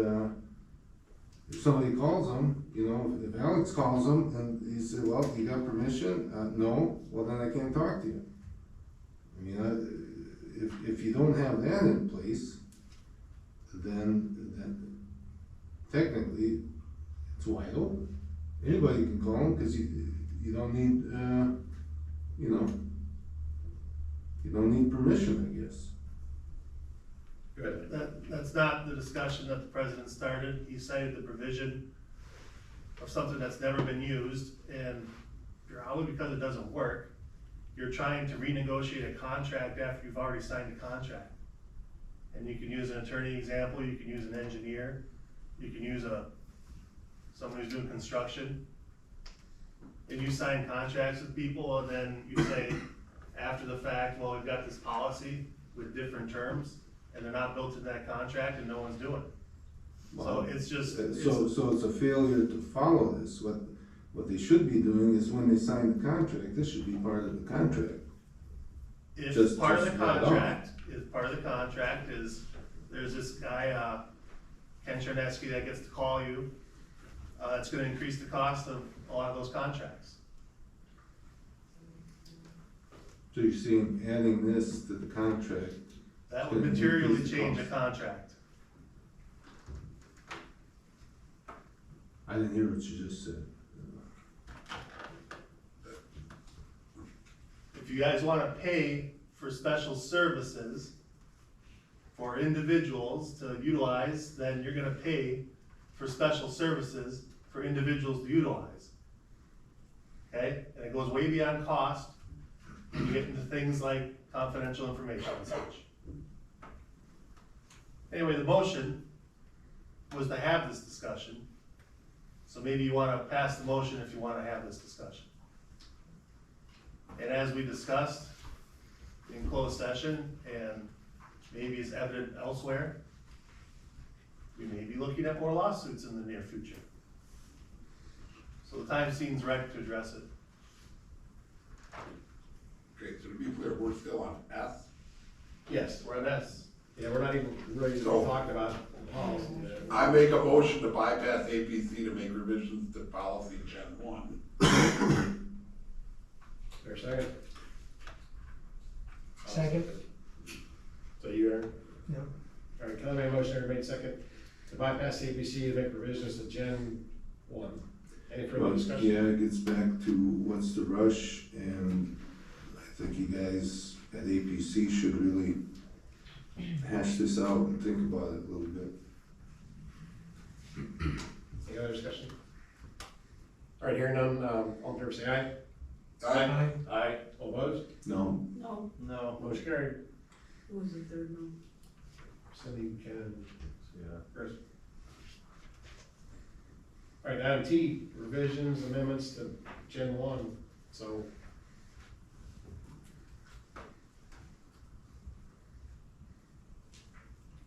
if somebody calls them, if Alex calls them and he said, well, you got permission? No, well, then I can't talk to you. I mean, if you don't have that in place, then technically it's wide open. Anybody can call them, cause you don't need, you don't need permission, I guess. Good. That's not the discussion that the president started. He cited the provision of something that's never been used, and probably because it doesn't work, you're trying to renegotiate a contract after you've already signed a contract. And you can use an attorney example, you can use an engineer, you can use someone who's doing construction. And you sign contracts with people, and then you say, after the fact, well, we've got this policy with different terms, and they're not built in that contract, and no one's doing it. So it's just. So it's a failure to follow this. What they should be doing is when they sign the contract, this should be part of the contract. If part of the right on. contract, is, there's this guy, Ken Charneski, that gets to call you, it's gonna increase the cost of a lot of those contracts. So you're seeing adding this to the contract. That would materially change a contract. I didn't hear what you just said. If you guys wanna pay for special services for individuals to utilize, then you're gonna pay for special services for individuals to utilize. Okay, and it goes way beyond cost, and you get into things like confidential information and such. Anyway, the motion was to have this discussion, so maybe you wanna pass the motion if you wanna have this discussion. And as we discussed in closed session, and maybe is evident elsewhere, we may be looking at more lawsuits in the near future. So the time seems right to address it. Okay, so to be clear, we're still on S. Yes, we're on S. Yeah, we're not even ready to So- talk about policy yet. I make a motion to bypass APC to make revisions to policy Gen 1. There a second? Second. So you, Aaron? Yep. All right, Kelly made a motion, Aaron made second, to bypass the APC to make revisions to Gen 1. Any further Well, discussion? yeah, it gets back to what's the rush, and I think you guys at APC should really hash this out and think about it a little bit. Any other discussion? All right, hearing none, all in favor say aye. Aye. Aye. All opposed? No, No. No. Motion carried. Who was the third one? Cindy, Ken, Yeah. Chris. Alright, item T, revisions, amendments to Gen 1, so.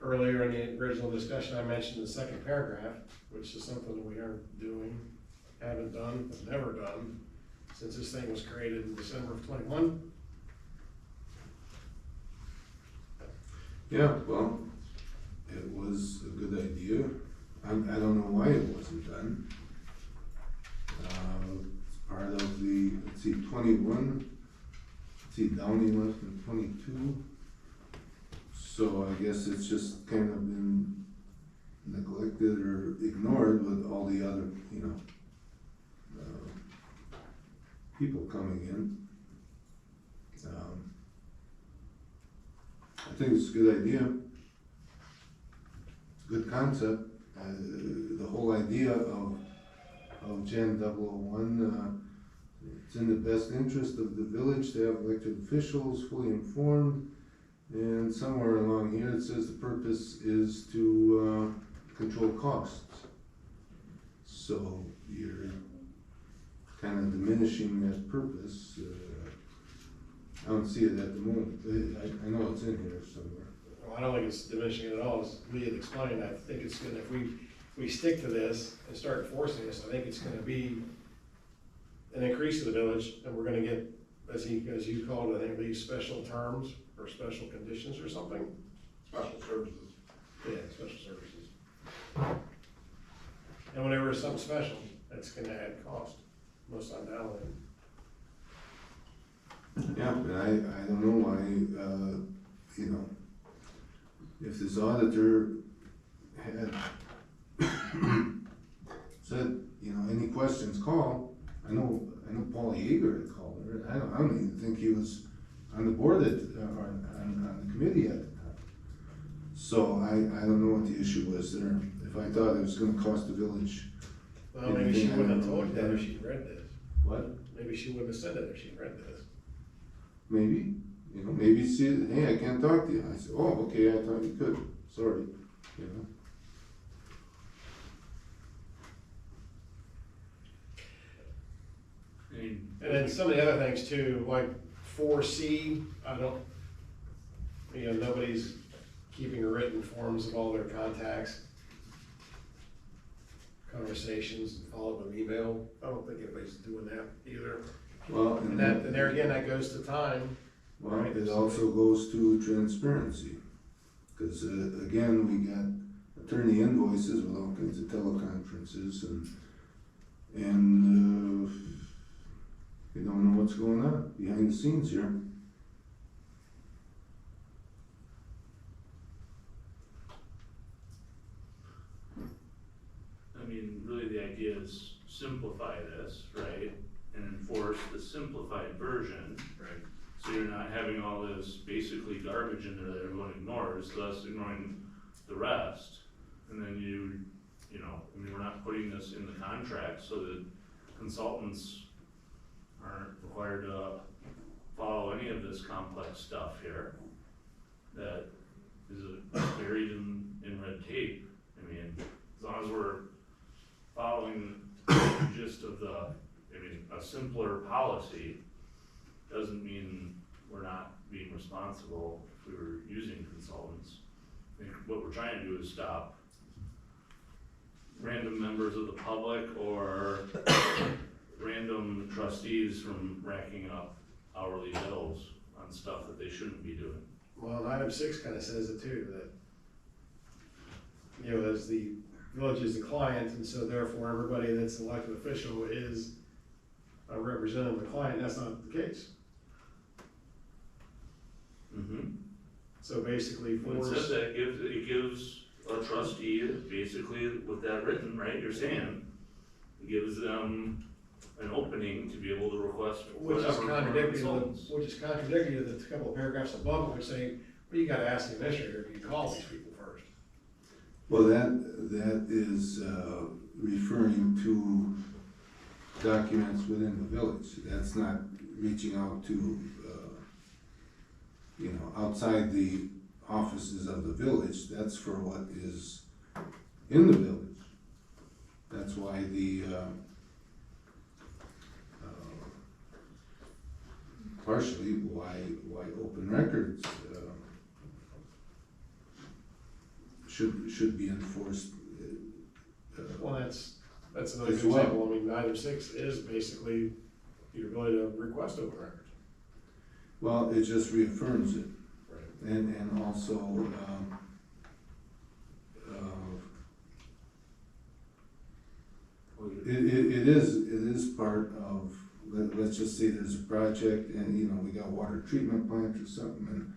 Earlier in the original discussion, I mentioned the second paragraph, which is something that we aren't doing, haven't done, have never done, since this thing was created in December of 21. Yeah, well, it was a good idea. I don't know why it wasn't done. It's part of the, let's see, 21, let's see, Downey left in 22. So I guess it's just kind of been neglected or ignored with all the other, people coming in. I think it's a good idea. It's a good concept. The whole idea of Gen 001, it's in the best interest of the village to have elected officials fully informed. And somewhere along here it says the purpose is to control costs. So you're kind of diminishing that purpose. I don't see it at the moment. I know it's in here somewhere. Well, I don't think it's diminishing it at all, as Lee had explained. I think it's gonna, if we stick to this and start enforcing this, I think it's gonna be an increase to the village, and we're gonna get, as you called it, I think these special terms or special conditions or something. Special services. Yeah, special services. And whenever it's something special, that's gonna add cost, most undoubtedly. Yeah, but I don't know why, if this auditor had said, any questions, call. I know Paul Yeager had called her. I don't even think he was on the board or on the committee at the time. So I don't know what the issue was there. If I thought it was gonna cost the village. Well, maybe she wouldn't have told you that if she'd read this. What? Maybe she wouldn't have said that if she'd read this. Maybe, maybe see, hey, I can't talk to you. I said, oh, okay, I thought you could, sorry, And then some of the other things too, like 4C, nobody's keeping written forms of all their contacts, conversations, follow up with email. I don't think anybody's doing that either. Well, And there again, that goes to time. well, right? it also goes to transparency. Cause, again, we got attorney invoices with all kinds of teleconferences and we don't know what's going on behind the scenes here. I mean, really the idea is simplify this, right? And enforce the simplified version. Right. So you're not having all this basically garbage in there that everyone ignores, thus ignoring the rest. And then we're not putting this in the contract so that consultants aren't required to follow any of this complex stuff here that is buried in red tape. I mean, as long as we're following the gist of a simpler policy doesn't mean we're not being responsible if we were using consultants. I think what we're trying to do is stop random members of the public or random trustees from racking up hourly bills on stuff that they shouldn't be doing. Well, and item 6 kind of says it too, that, as the village is the client, and so therefore everybody that's an elected official is a representative of the client. That's not the case. Mm-hmm. So basically, When it says that, it gives a trustee, basically with that written, right, you're saying, it gives them an opening to be able to request whatever from consultants. Which is contradictory to the couple of paragraphs above, which say, well, you gotta ask the administrator if you call these people first. Well, that is referring to documents within the village. That's not reaching out to, outside the offices of the village. That's for what is in the village. That's why the, partially why open records, should be enforced. Well, that's another good As well. example. I mean, item 6 is basically your ability to request open records. Well, it just reaffirms it, Right. and also, it is part of, let's just say there's a project and, you know, we got water treatment plant or something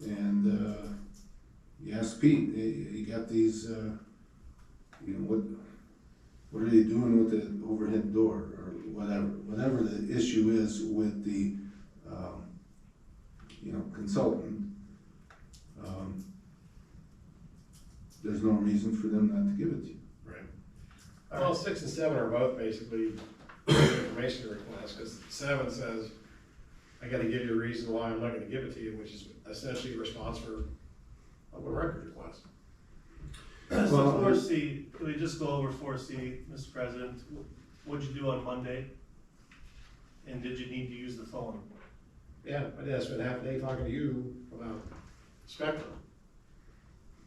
and you ask Pete, hey, you got these, you know, what are they doing with the overhead door or whatever the issue is with the, you know, consultant. There's no reason for them not to give it to you. Right. Well, 6 and 7 are both basically information requests, because 7 says, I gotta give you a reason why I'm not gonna give it to you, which is essentially a response for open record request. So 4C, can we just go over 4C, Mr. President? What'd you do on Monday? And did you need to use the phone? Yeah, I did. I spent half a day talking to you about Spectrum.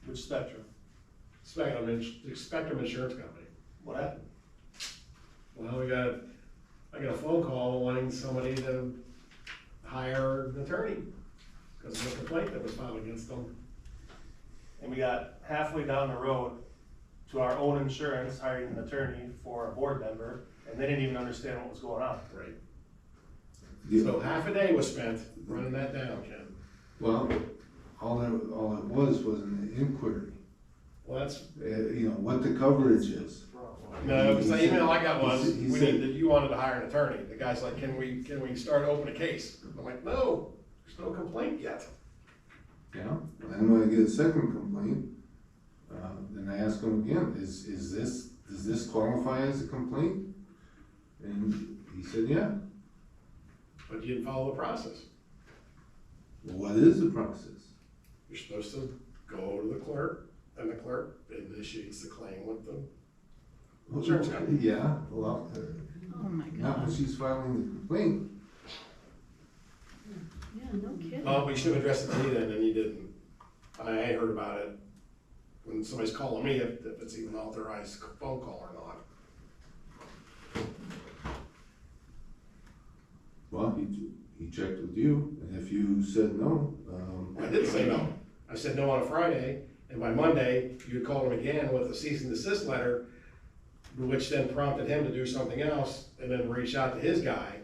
Which Spectrum? The Spectrum Insurance Company. What happened? Well, I got a phone call wanting somebody to hire an attorney because of a complaint that was filed against them. And we got halfway down the road to our own insurance, hiring an attorney for a board member, and they didn't even understand what was going on. Right. So half a day was spent running that down, Ken. Well, all it was an inquiry, Well, that's, you know, what the coverage is. no, because the email I got was, He we said- need that you wanted to hire an attorney. The guy's like, can we start open a case? I'm like, no, there's no complaint yet. Yeah, and when I get a second complaint, then I ask him again, does this qualify as a complaint? And he said, yeah. But you didn't follow the process. Well, what is the process? You're supposed to go to the clerk, and the clerk initiates the claim with the insurance company. Yeah, well, Oh my not when she's filing the complaint. Yeah, no kidding. Oh, we should have addressed it to you then, and you didn't. I heard about it when somebody's calling me, if it's even authorized phone call or not. Well, he checked with you, and if you said no, I didn't say no. I said no on a Friday, and by Monday, you called him again with a cease and desist letter, which then prompted him to do something else, and then reach out to his guy,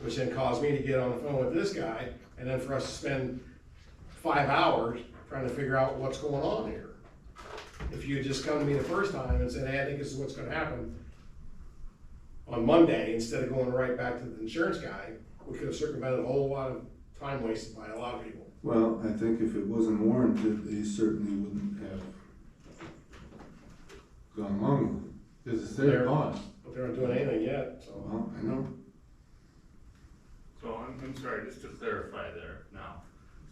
which then caused me to get on the phone with this guy, and then for us to spend 5 hours trying to figure out what's going on here. If you had just come to me the first time and said, hey, I think this is what's gonna happen on Monday, instead of going right back to the insurance guy, we could have circumvented a whole lot of time wasted by a lot of people. well, I think if it wasn't warranted, they certainly wouldn't have gone along with it, because it's their cost. But they aren't doing anything yet, so. Well, I know. So I'm sorry, just to clarify there now,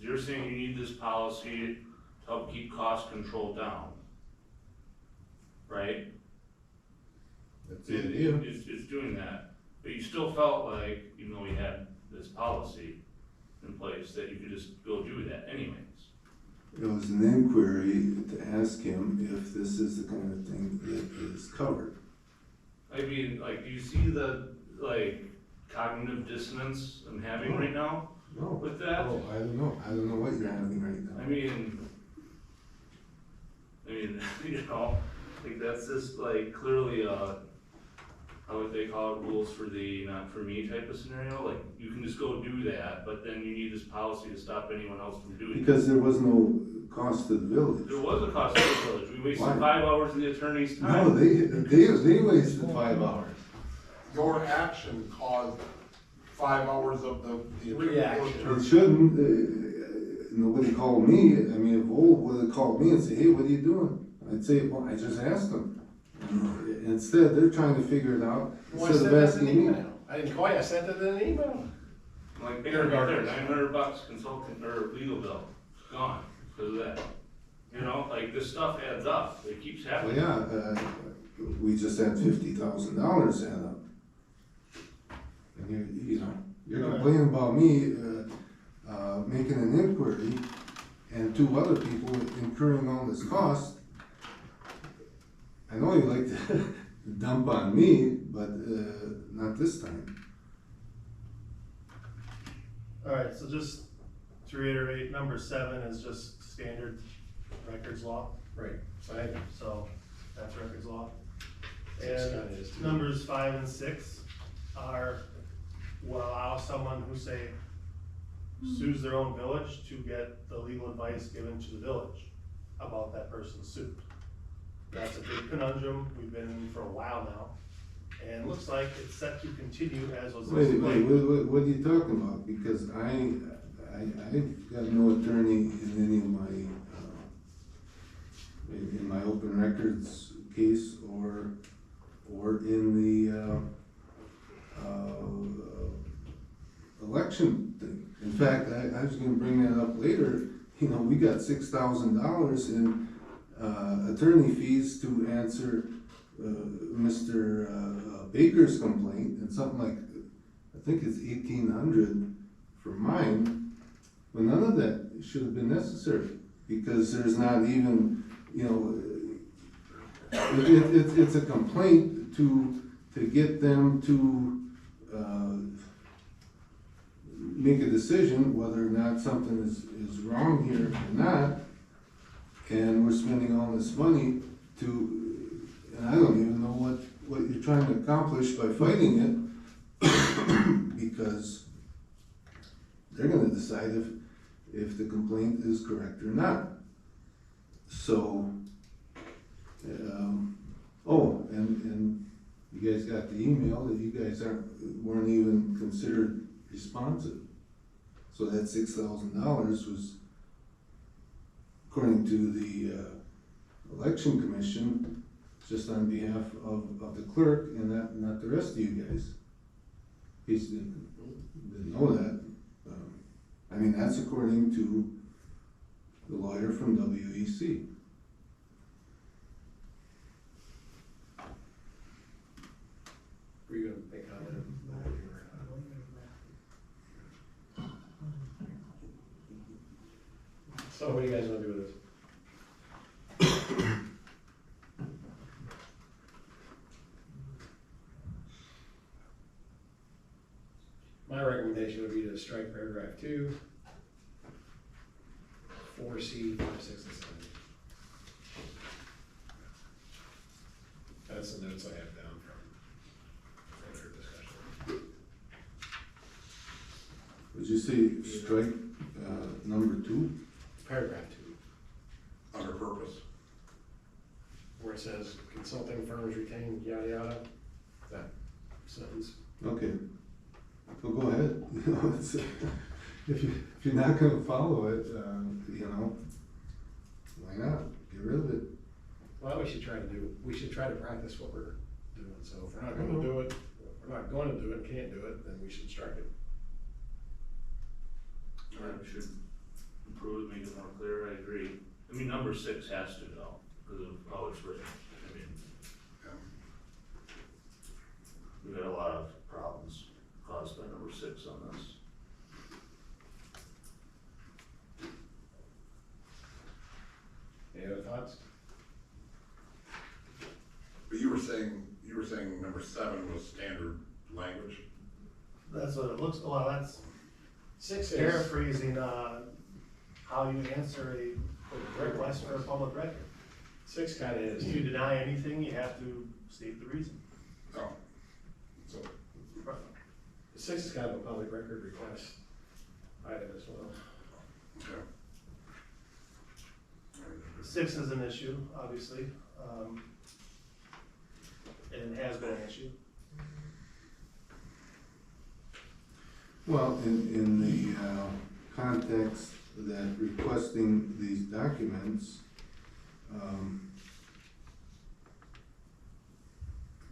you're saying you need this policy to help keep cost control down, right? That's the idea. It's doing that, but you still felt like, even though we had this policy in place, that you could just go do that anyways. It was an inquiry to ask him if this is the kind of thing that is covered. I mean, like, do you see the, like, cognitive dissonance I'm having right now No. with that? Oh, I don't know what you're having right now. I mean, you know, like, that's just like clearly how would they call it, rules for the not for me type of scenario. Like, you can just go do that, but then you need this policy to stop anyone else from doing it. Because there was no cost to the village. There was a cost to the village. We wasted Why? 5 hours of the attorney's No, time. they wasted 5 hours. Your action caused 5 hours of the Reaction. It shouldn't, nobody called me, I mean, if Old would've called me and said, hey, what are you doing? I'd say, well, I just asked them. Instead, they're trying to figure it out, Well, I instead sent of it in asking an me. email. I didn't call you, I sent it in an email. Like, there, right there, $900 consultant or legal bill, gone because of that. You know, like, this stuff adds up. It keeps Well, happening. yeah, we just had $50,000 add up. And you know, you're complaining about me, making an inquiry and two other people incurring all this cost. I know you like to dump on me, but, not this time. Alright, so just to reiterate, number 7 is just standard records law, Right, so that's records law. Six And kinda is too. numbers 5 and 6 are, will allow someone who say sues their own village to get the legal advice given to the village about that person's suit. That's a big conundrum, we've been in for a while now, and looks like it's set to continue as was Wait, explained. what are you talking about? Because I've got no attorney in any of my, in my open records case or in the, election thing. In fact, I was gonna bring that up later, you know, we got $6,000 in, attorney fees to answer, Mr. Baker's complaint, and something like, I think it's 1,800 for mine, but none of that should have been necessary, because there's not even, you know, it's a complaint to get them to, make a decision whether or not something is wrong here or not, and we're spending all this money to, and I don't even know what you're trying to accomplish by fighting it, because they're gonna decide if the complaint is correct or not. So, and you guys got the email that you guys weren't even considered responsive. So that $6,000 was, according to the, election commission, just on behalf of the clerk and not the rest of you guys. In case you didn't know that. I mean, that's according to the lawyer from WEC. Were you gonna make a comment? So what do you guys wanna do with this? My recommendation would be to strike paragraph 2, 4C, 5, 6, and 7. That's the notes I have down from earlier discussion. Would you say strike, number 2? Paragraph 2, Under purpose. where it says consulting firms retain yada yada, that sentence. Okay. Well, go ahead. You know, it's, if you're not gonna follow it, you know, why not? Get rid of it. Well, we should try to practice what we're doing, so if we're not gonna do it, can't do it, then we should strike it. We should improve it, make it more clear, I agree. I mean, number 6 has to go, because of how it's written. I mean, we've got a lot of problems caused by number 6 on this. Any other thoughts? But you were saying number 7 was standard language? That's what it looks, well, that's 6 is. paraphrasing, how you answer a request for a public record. 6 kinda is. If you deny anything, you have to state the reason. Oh, so, 6 is kind of a public record request item as well. okay. 6 is an issue, obviously, and has been an issue. Well, in the context that requesting these documents,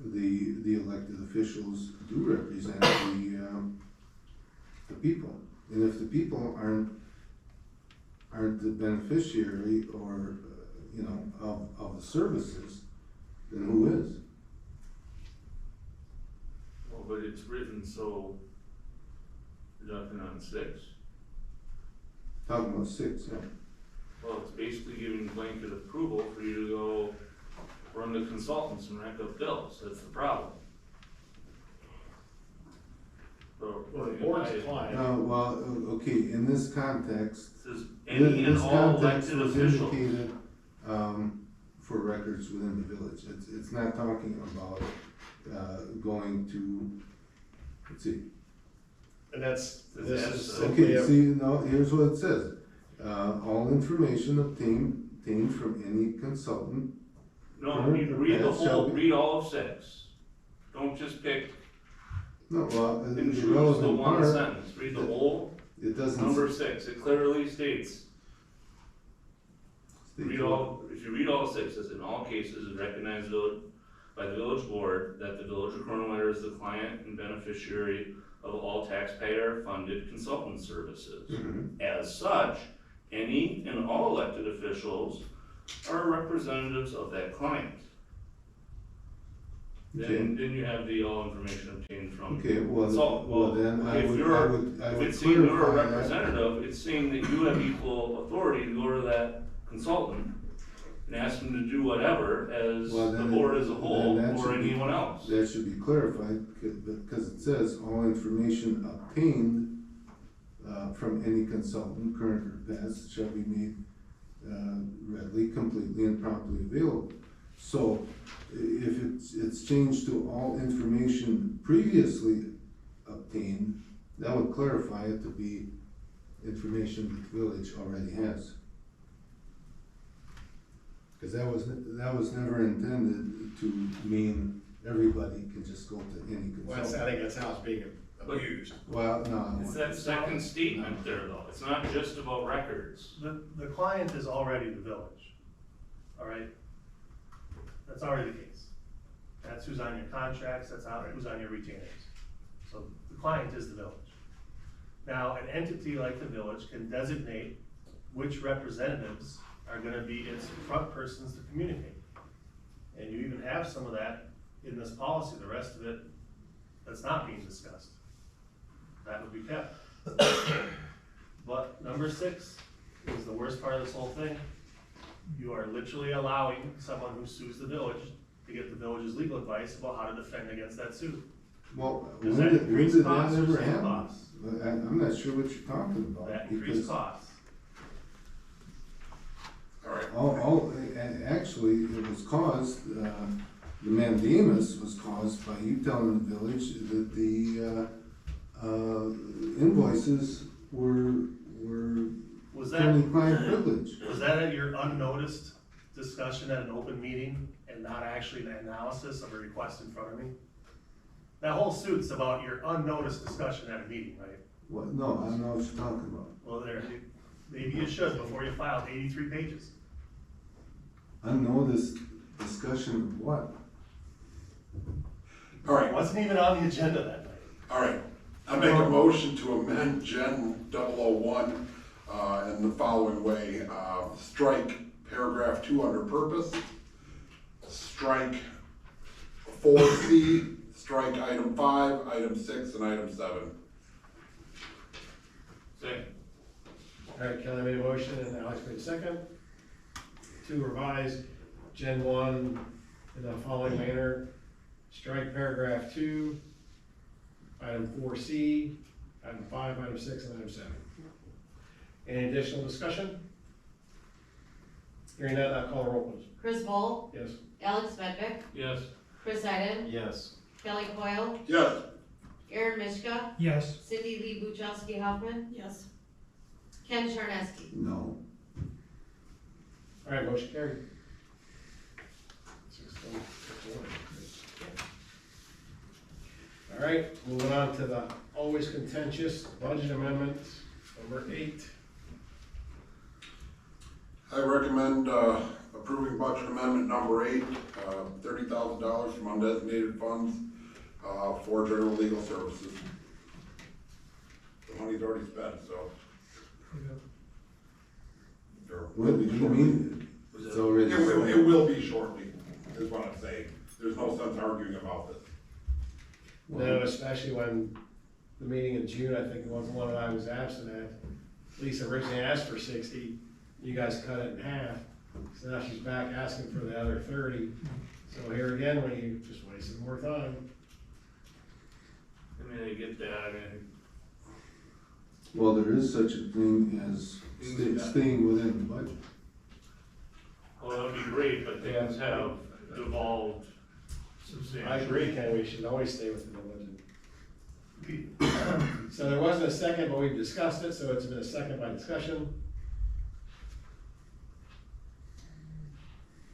the elected officials do represent the people. And if the people aren't the beneficiary or, you know, of the services, Then who is? Well, but it's written so, you're talking on 6. Talking about 6, yeah. Well, it's basically giving blanket approval for you to go run the consultants and rack up bills, that's the problem. So, Well, the board's client. Well, okay, in this context, Says any and this all context elected was officials. indicated, for records within the village. It's not talking about, going to, let's see. And this is Okay, simply a. see, no, here's what it says. All information obtained from any consultant. No, you read the whole, read all of 6. Don't just pick No, well, and the choose the relevant one part, sentence, read the whole, it doesn't. number 6, it clearly states. state Read all, if you read all 6, it says in all cases is recognized by the village board that the village of Kronenwetter is the client and beneficiary of all taxpayer-funded consultant services. Mhm. As such, any and all elected officials are representatives of that client. Then you have the all information obtained from. Okay, well, consult- well, then I if would, you're- I would If it's saying you're a clarify that. representative, it's saying that you have equal authority to go to that consultant and ask them to do whatever as Well, the then board it- as a whole then that or should be- anyone else. That should be clarified, because it says all information obtained, from any consultant, current or past, shall be made, readily, completely, and promptly available. So, if it's changed to all information previously obtained, that would clarify it to be information the village already has. Cause that was never intended to mean everybody can just go to any Well, I consultant. think that's how it's being abused. Well, no. It's that second statement there though, it's not just about records. The client is already the village, all right? That's already the case. That's who's on your contracts, that's who's on your retainers. So the client is the village. Now, an entity like the village can designate which representatives are gonna be its front persons to communicate. And you even have some of that in this policy, the rest of it, that's not being discussed. That would be kept. But number 6 is the worst part of this whole thing. You are literally allowing someone who sues the village to get the village's legal advice about how to defend against that suit. Well, Does when that did increase that costs or ever save happen? costs? I'm not sure what you're talking about. That because increased costs. Actually, it was caused, the mandamus was caused by you telling the village that the, invoices were Was attorney-client privilege. Was that at your unnoticed discussion at an open meeting and not actually an analysis of a request in front of me? That whole suit's about your unnoticed discussion at a meeting, right? What, no, I don't know what you're talking about. Well, maybe you should before you filed 83 pages. Unnoticed discussion of what? All right, It wasn't even on the agenda that night. all right. I make a motion to amend Gen 001, in the following way, strike paragraph 2 under purpose, strike 4C, strike item 5, item 6, and item 7. Second. All right, Kelly made a motion and Alex made a second to revise Gen 1 in the following manner. Strike paragraph 2, item 4C, item 5, item 6, and item 7. Any additional discussion? Hearing none, I'll call a roll, please. Chris Bowl, Yes. Alex Medvick, Yes. Chris Iden, Yes. Kelly Coyle, Yes. Aaron Mishka, Yes. Cindy Lee Buchowski Hoffman, Yes. Ken Charneski. No. All right, motion carried. All right, moving on to the always contentious budget amendment, number 8. I recommend approving budget amendment number 8, $30,000 from undesignated funds for general legal services. The money's already spent, so. What do you mean? It's already. It will be shortly. is what I'm saying. There's no sense arguing about this. No, especially when the meeting in June, I think it was the one that I was absent at, Lisa originally asked for 60, you guys cut it in half, so now she's back asking for the other 30. So here again, you just wasted more time. I mean, I get that, I mean, Well, there is such a thing as staying within the budget. well, that'd be great, but things have devolved substantially. I agree, Ken, we should always stay within the budget. So there wasn't a second, but we've discussed it, so it's been a second by discussion.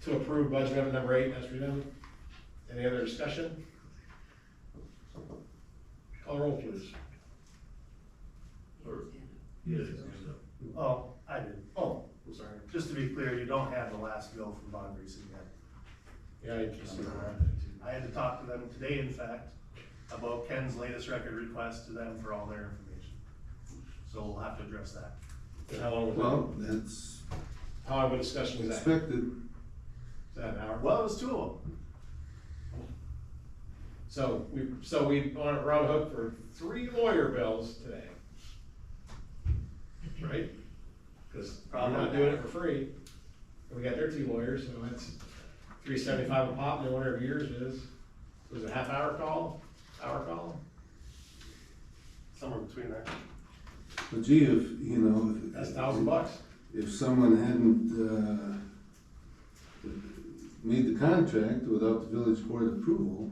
To approve budget amendment number 8 as written. Any other discussion? Call the roll, please. Or, yeah, Oh, I did. Oh, I'm sorry. Just to be clear, you don't have the last bill from Von Briesen yet. Yeah, I just. I had to talk to them today, in fact, about Ken's latest record request to them for all their information. So we'll have to address that. How long was Well, that's that? How long of a discussion was that? expected. Is that an hour? Well, it was 2 of them. So we are on the hook for 3 lawyer bills today. Right? Cause we're not doing it for free. We got their 2 lawyers, so that's $3.75 a pop, and whatever yours is. Was it a half-hour call, hour call? Somewhere between there. But gee, if, you know, That's $1,000. if someone hadn't, made the contract without the village board approval,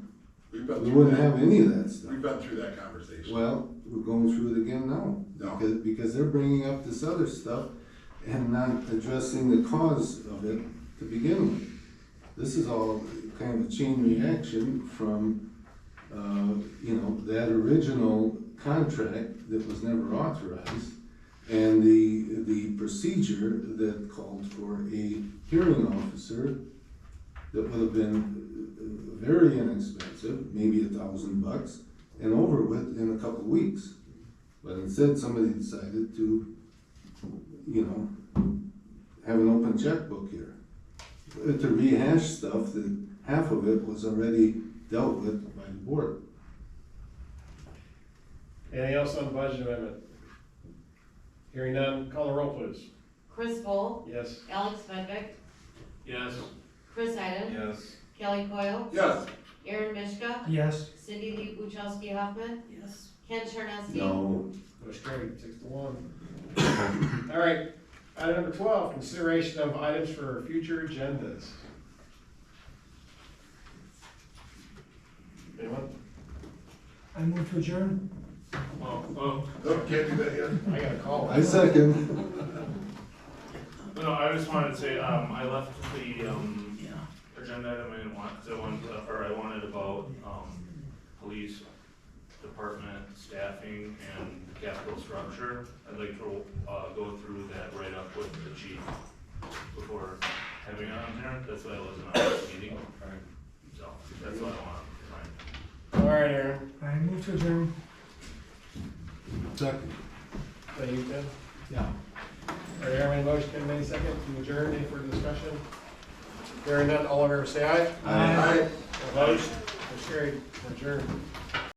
We've been we through wouldn't that. have any of that stuff. We've been through that conversation. Well, we're going through it again now. No. Because they're bringing up this other stuff and not addressing the cause of it to begin with. This is all kind of a chain reaction from, you know, that original contract that was never authorized and the procedure that called for a hearing officer that would have been very inexpensive, maybe $1,000, and over with in a couple of weeks. But instead, somebody decided to, you know, have an open checkbook here. To rehash stuff that half of it was already dealt with by the board. Anything else on budget amendment? Hearing none, call the roll, please. Chris Bull, Yes. Alex Medvick, Yes. Chris Iden, Yes. Kelly Coyle, Yes, Aaron Mishka, Yes. Cindy Lee Buchowski Hoffman, Yes. Ken Charneski. No. Go straight, 6-1. All right, item number 12, consideration of items for future agendas. Anyone? I move to adjourn. Well, no, can't do that yet. I got a call. I second. no, I just wanted to say, I left the, agenda item I didn't want, cause I wanted about, police department staffing and capital structure. I'd like to, go through that right up with the chief before having it on there. That's why I wasn't on this meeting. So, that's what I want to find. All right, Aaron. I move to adjourn. Second. Is that you, Ken? Yeah. All right, Aaron made a motion, Ken made a second to adjourn. Any further discussion? Hearing none, all in favor say aye. Aye. Opposed? Motion carried. Adjourned.